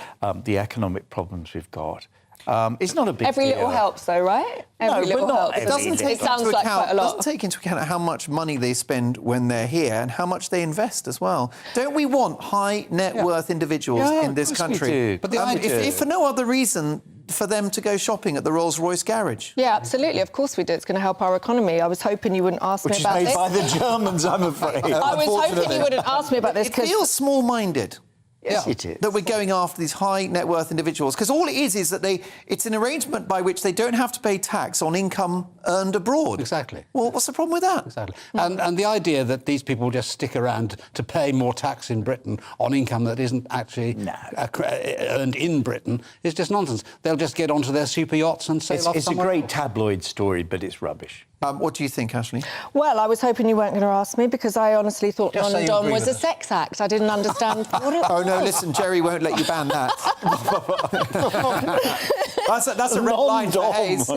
the economic problems we've got. It's not a big deal. Every little helps, though, right? Every little helps. It doesn't take into account how much money they spend when they're here and how much they invest as well. Don't we want high net worth individuals in this country? But if for no other reason, for them to go shopping at the Rolls-Royce garage. Yeah, absolutely. Of course we do. It's going to help our economy. I was hoping you wouldn't ask me about this. Which is made by the Germans, I'm afraid. I was hoping you wouldn't ask me about this. It feels small-minded. Yes, it is. That we're going after these high net worth individuals. Because all it is that it's an arrangement by which they don't have to pay tax on income earned abroad. Exactly. Well, what's the problem with that? Exactly. And the idea that these people just stick around to pay more tax in Britain on income that isn't actually earned in Britain is just nonsense. They'll just get onto their super yachts and sail off somewhere. It's a great tabloid story, but it's rubbish. What do you think, Ashley? Well, I was hoping you weren't going to ask me because I honestly thought non-dom was a sex act. I didn't understand what it was. Oh, no, listen, Jerry won't let you ban that. that's a red line for Hayes.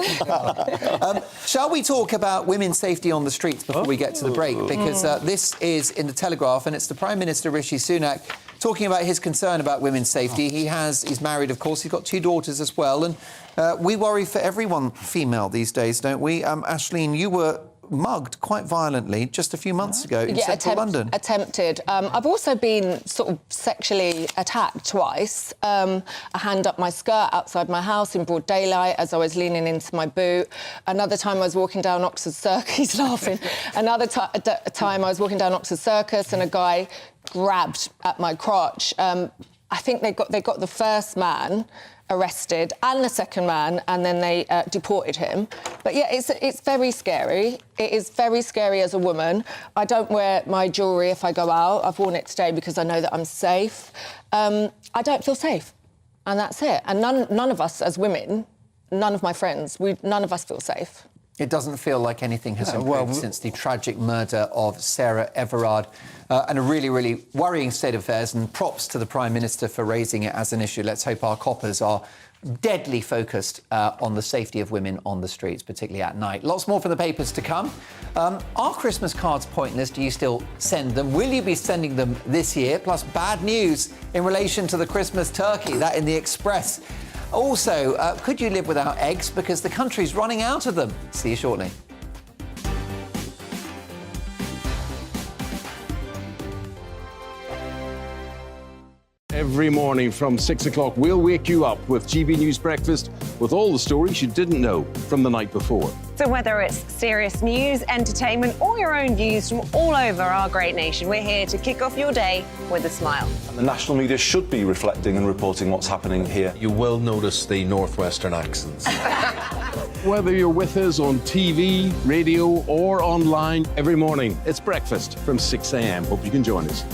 Shall we talk about women's safety on the streets before we get to the break? Because this is in the Telegraph, and it's the Prime Minister, Rishi Sunak, talking about his concern about women's safety. He's married, of course. He's got 2 daughters as well. And we worry for everyone female these days, don't we? Ashleen, you were mugged quite violently just a few months ago in central London. Attempted. I've also been sort of sexually attacked twice. A hand up my skirt outside my house in broad daylight as I was leaning into my boot. Another time I was walking down Oxford Circus. He's laughing. Another time I was walking down Oxford Circus and a guy grabbed at my crotch. I think they got the first man arrested and the second man, and then they deported him. But yeah, it's very scary. It is very scary as a woman. I don't wear my jewellery if I go out. I've worn it today because I know that I'm safe. I don't feel safe, and that's it. And none of us as women, none of my friends, none of us feel safe. It doesn't feel like anything has improved since the tragic murder of Sarah Everard, and a really, really worrying state of affairs, and props to the Prime Minister for raising it as an issue. Let's hope our coppers are deadly focused on the safety of women on the streets, particularly at night. Lots more from the papers to come. Are Christmas cards pointless? Do you still send them? Will you be sending them this year? Plus, bad news in relation to the Christmas turkey, that in the Express. Also, could you live without eggs? Because the country's running out of them. See you shortly. Every morning from 6 o'clock, we'll wake you up with GB News Breakfast with all the stories you didn't know from the night before. So whether it's serious news, entertainment, or your own views from all over our great nation, we're here to kick off your day with a smile. And the national media should be reflecting and reporting what's happening here. You will notice the northwestern accents. Whether you're with us on TV, radio, or online, every morning it's breakfast from 6 a.m. Hope you can join us.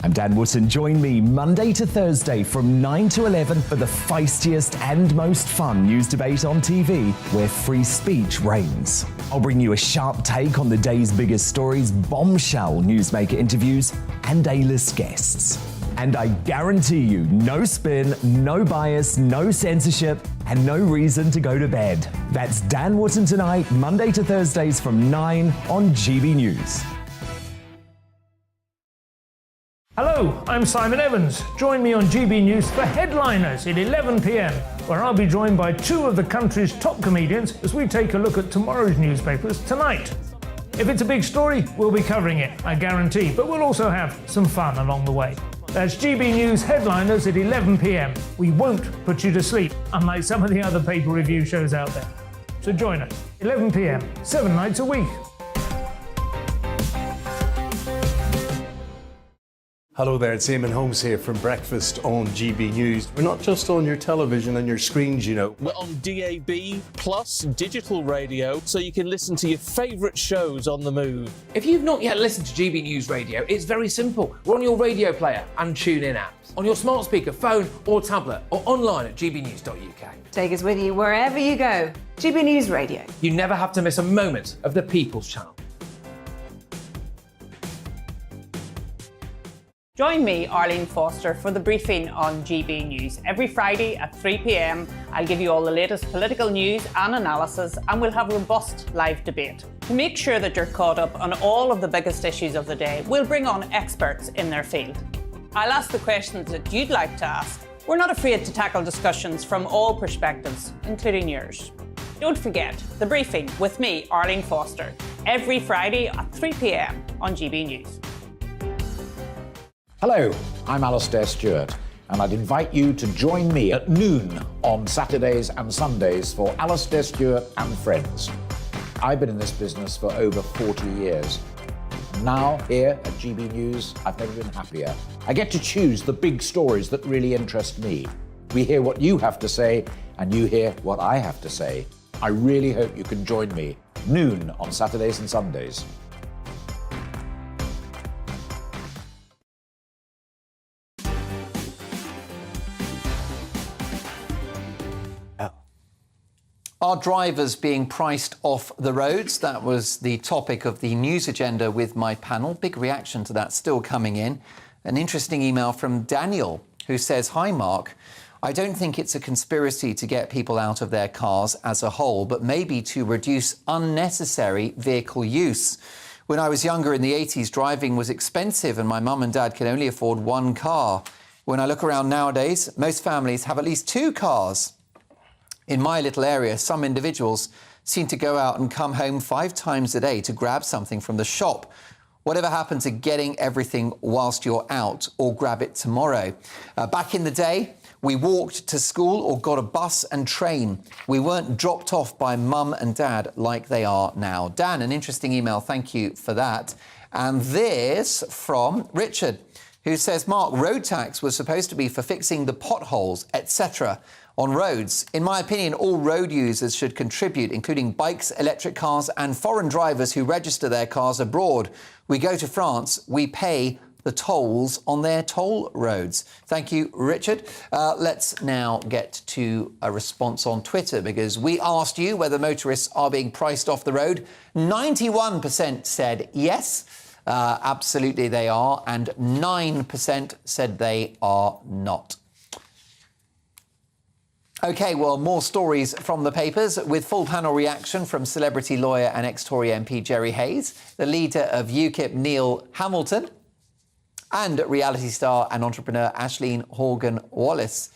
I'm Dan Wootton. Join me Monday to Thursday from 9 to 11 for the feistiest and most fun news debate on TV, where free speech reigns. I'll bring you a sharp take on the day's biggest stories, bombshell newsmaker interviews, and A-list guests. And I guarantee you, no spin, no bias, no censorship, and no reason to go to bed. That's Dan Wootton tonight, Monday to Thursdays from 9 on GB News. Hello, I'm Simon Evans. Join me on GB News for Headliners at 11 p.m, where I'll be joined by two of the country's top comedians as we take a look at tomorrow's newspapers tonight. If it's a big story, we'll be covering it, I guarantee, but we'll also have some fun along the way. That's GB News Headliners at 11 p.m. We won't put you to sleep, unlike some of the other paper review shows out there. So join us, 11 p.m, 7 nights a week. Hello there, it's Eamon Holmes here from Breakfast on GB News. We're not just on your television and your screens, you know. We're on DAB plus digital radio, so you can listen to your favourite shows on the move. If you've not yet listened to GB News Radio, it's very simple. We're on your radio player and TuneIn apps, on your smart speaker, phone or tablet, or online at gbnews.uk. Take us with you wherever you go. GB News Radio. You never have to miss a moment of the People's Channel. Join me, Arlene Foster, for the briefing on GB News. Every Friday at 3 p.m, I'll give you all the latest political news and analysis, and we'll have robust live debate. To make sure that you're caught up on all of the biggest issues of the day, we'll bring on experts in their field. I'll ask the questions that you'd like to ask. We're not afraid to tackle discussions from all perspectives, including yours. Don't forget, the briefing with me, Arlene Foster, every Friday at 3 p.m. on GB News. Hello, I'm Alastair Stewart, and I'd invite you to join me at noon on Saturdays and Sundays for Alastair Stewart and Friends. I've been in this business for over 40 years. Now, here at GB News, I've never been happier. I get to choose the big stories that really interest me. We hear what you have to say, and you hear what I have to say. I really hope you can join me, noon on Saturdays and Sundays. Are drivers being priced off the roads? That was the topic of the news agenda with my panel. Big reaction to that still coming in. An interesting email from Daniel, who says, "Hi, Mark. I don't think it's a conspiracy to get people out of their cars as a whole, but maybe to reduce unnecessary vehicle use. When I was younger in the 80s, driving was expensive and my mum and dad could only afford one car. When I look around nowadays, most families have at least two cars. In my little area, some individuals seem to go out and come home 5 times a day to grab something from the shop. Whatever happened to getting everything whilst you're out, or grab it tomorrow? Back in the day, we walked to school or got a bus and train. We weren't dropped off by mum and dad like they are now." Dan, an interesting email. Thank you for that. And this from Richard, who says, "Mark, road tax was supposed to be for fixing the potholes, etc. on roads. In my opinion, all road users should contribute, including bikes, electric cars and foreign drivers who register their cars abroad. We go to France, we pay the tolls on their toll roads." Thank you, Richard. Let's now get to a response on Twitter, because we asked you whether motorists are being priced off the road. 91% said yes, absolutely they are, and 9% said they are not. OK, well, more stories from the papers, with full panel reaction from celebrity lawyer and ex-Tory MP Jerry Hayes, the leader of UKIP Neil Hamilton, and reality star and entrepreneur Aisling Horgan-Wallace.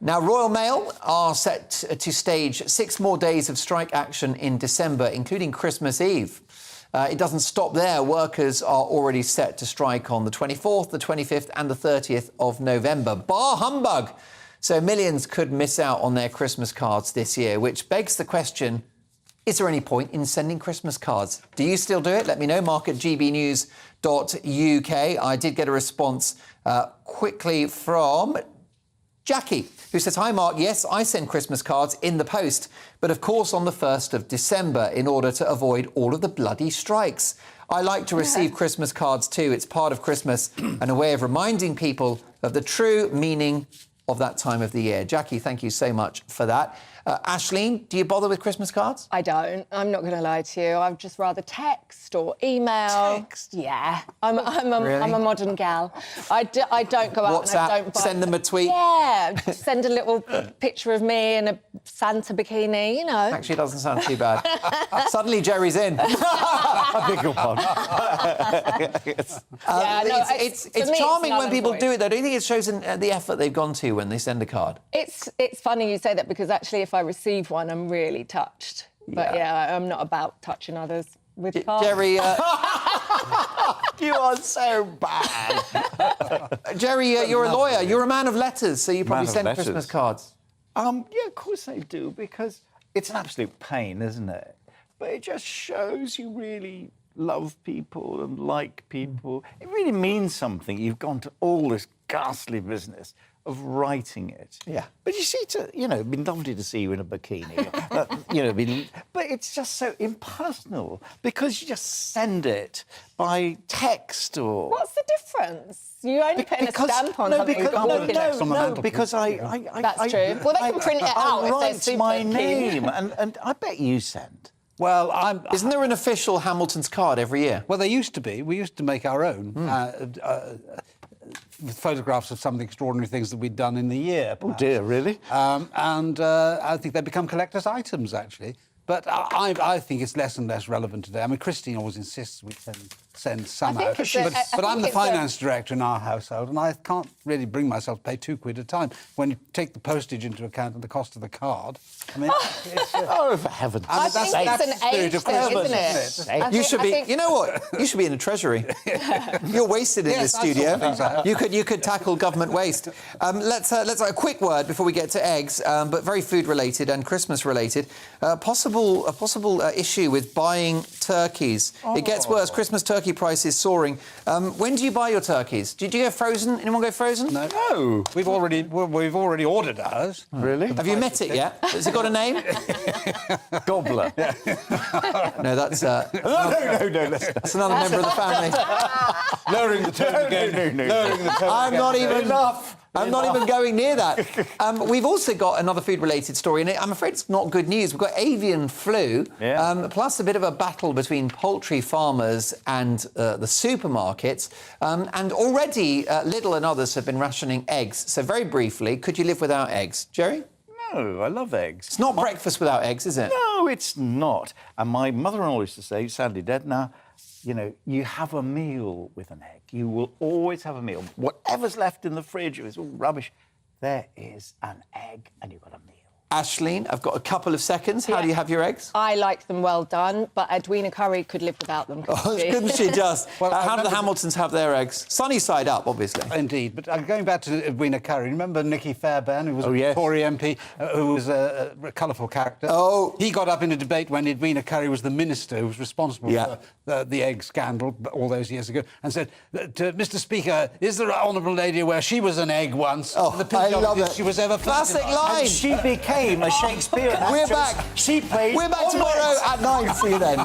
Now, Royal Mail are set to stage 6 more days of strike action in December, including Christmas Eve. It doesn't stop there. Workers are already set to strike on the 24th, the 25th and the 30th of November. Bah humbug! So millions could miss out on their Christmas cards this year, which begs the question, is there any point in sending Christmas cards? Do you still do it? Let me know, Mark at gbnews.uk. I did get a response quickly from Jackie, who says, "Hi, Mark. Yes, I send Christmas cards in the post, but of course on the 1st of December in order to avoid all of the bloody strikes. I like to receive Christmas cards too. It's part of Christmas and a way of reminding people of the true meaning of that time of the year." Jackie, thank you so much for that. Aisling, do you bother with Christmas cards? I don't. I'm not going to lie to you. I'd just rather text or email. Text? Yeah. I'm a modern gal. I don't go out WhatsApp, and I don't buy... send them a tweet? Yeah. Send a little picture of me in a Santa bikini, you know. Actually, it doesn't sound too bad. Suddenly, Jerry's in. I beg your pardon. It's charming when people do it, though. Do you think it shows the effort they've gone to when they send a card? It's funny you say that because actually if I receive one, I'm really touched. But yeah, I'm not about touching others with cards. Jerry... You are so bad. Jerry, you're a lawyer. You're a man of letters, so you probably send Christmas cards. Yeah, of course I do, because it's an absolute pain, isn't it? But it just shows you really love people and like people. It really means something. You've gone to all this ghastly business of writing it. Yeah. But you see, it'd been lovely to see you in a bikini. But it's just so impersonal because you just send it by text or... What's the difference? You only putting a stamp on something. Because I That's true. Well, they can print it out if they're super my keen. name, and I bet you send. Well, Isn't there an official Hamilton's card every year? Well, there used to be. We used to make our own. With photographs of some of the extraordinary things that we'd done in the year. Perhaps. Oh dear, really? I think they become collector's items, actually. But I think it's less and less relevant today. I mean, Christine always insists we send some out. But I'm the finance director in our household, and I can't really bring myself to pay £2 a time. When you take the postage into account and the cost of the card, I mean... Oh, for heaven's sake. I think it's an age thing, isn't it? You should be... You know what? You should be in the Treasury. You're wasted in this studio. You could tackle government waste. Let's have a quick word before we get to eggs, but very food-related and Christmas-related. A possible issue with buying turkeys. It gets worse. Christmas turkey prices soaring. When do you buy your turkeys? Do you go frozen? Anyone go frozen? No. We've already ordered ours. Really? Have you met it yet? Has it got a name? Gobbler. No, that's... No. That's another member of the family. Lowering the tone again. No. Lowering the tone I'm again. not even... I'm not even going near that. We've also got another food-related story, and I'm afraid it's not good news. We've got avian flu, plus a bit of a battle between poultry farmers and the supermarkets. And already Lidl and others have been rationing eggs. So very briefly, could you live without eggs? Jerry? No, I love eggs. It's not breakfast without eggs, is it? No, it's not. And my mother-in-law used to say, sadly dead now, you have a meal with an egg. You will always have a meal. Whatever's left in the fridge, if it's all rubbish, there is an egg and you've got a meal. Aisling, I've got a couple of seconds. How do you have your eggs? I like them well done, but Edwina Curry could live without them, Couldn't she just? How do the Hamiltons have their eggs? Sunny side up, obviously. Indeed, but going back to Edwina Curry, remember Nicky Fairbairn, who was a Tory MP, who was a colourful character? Oh. He got up in a debate when Edwina Curry was the minister who was responsible for the egg scandal all those years ago, and said, Mr Speaker, is the Honourable Lady aware she was an egg once? I love it. She was ever... Classic line! And she became a Shakespearean actress. We're back. She played... We're back tomorrow at 9. See you then.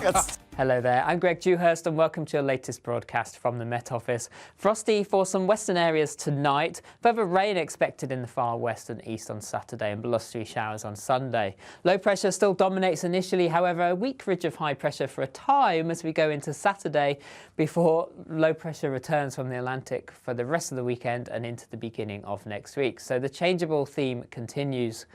Hello there, I'm Greg Dewhurst and welcome to your latest broadcast from the Met Office. Frosty for some western areas tonight, further rain expected in the far west and east on Saturday and blustery showers on Sunday. Low pressure still dominates initially, however a weak ridge of high pressure for a time as we go into Saturday before low pressure returns from the Atlantic for the rest of the weekend and into the beginning of next week. So the changeable theme continues.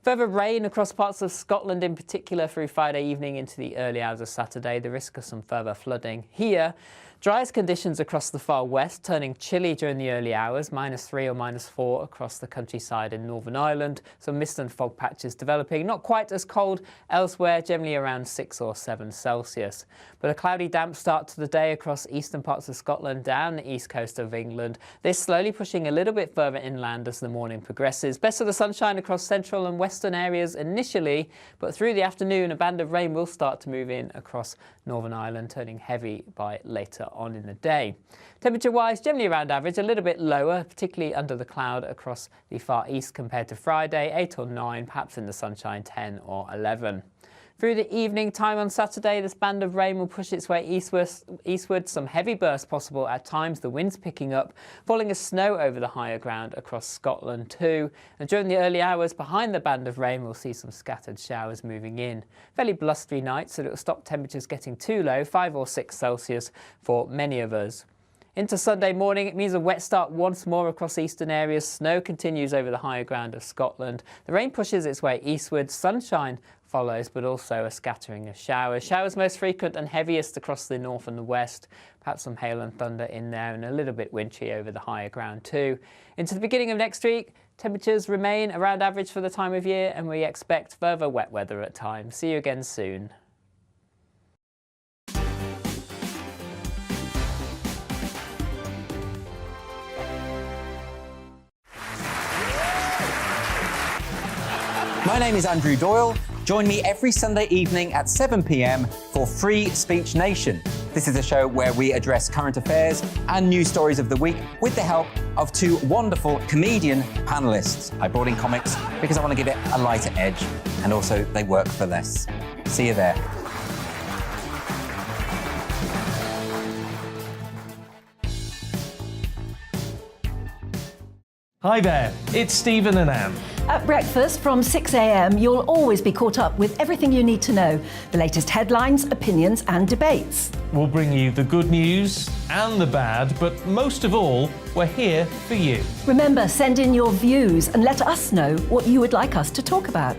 Further rain across parts of Scotland in particular through Friday evening into the early hours of Saturday. The risk of some further flooding here. Driest conditions across the far west, turning chilly during the early hours, -3 or -4 across the countryside in Northern Ireland. Some mist and fog patches developing, not quite as cold elsewhere, generally around 6 or 7 Celsius. But a cloudy, damp start to the day across eastern parts of Scotland, down the east coast of England. This slowly pushing a little bit further inland as the morning progresses. Best of the sunshine across central and western areas initially, but through the afternoon a band of rain will start to move in across Northern Ireland, turning heavy by later on in the day. Temperature-wise, generally around average, a little bit lower, particularly under the cloud across the far east compared to Friday, 8 or 9, perhaps in the sunshine 10 or 11. Through the evening time on Saturday, this band of rain will push its way eastward, some heavy bursts possible at times, the winds picking up, falling as snow over the higher ground across Scotland too. And during the early hours behind the band of rain, we'll see some scattered showers moving in. Fairly blustery night, so it will stop temperatures getting too low, 5 or 6 Celsius for many of us. Into Sunday morning, it means a wet start once more across eastern areas. Snow continues over the higher ground of Scotland. The rain pushes its way eastward. Sunshine follows, but also a scattering of showers. Showers most frequent and heaviest across the north and the west. Perhaps some hail and thunder in there, and a little bit wintry over the higher ground too. Into the beginning of next week, temperatures remain around average for the time of year, and we expect further wet weather at times. See you again soon. My name is Andrew Doyle. Join me every Sunday evening at 7 p.m. for Free Speech Nation. This is a show where we address current affairs and news stories of the week with the help of 2 wonderful comedian panellists. I brought in comics because I want to give it a lighter edge, and also they work for less. See you there. Hi there, it's Stephen and Anne. At breakfast from 6 a.m, you'll always be caught up with everything you need to know, the latest headlines, opinions and debates. We'll bring you the good news and the bad, but most of all, we're here for you. Remember, send in your views and let us know what you would like us to talk about.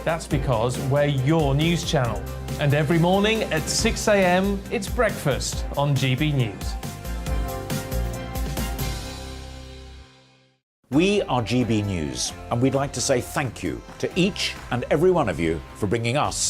That's because we're your news channel. And every morning at 6 a.m, it's breakfast on GB News. We are GB News, and we'd like to say thank you to each and every one of you for bringing us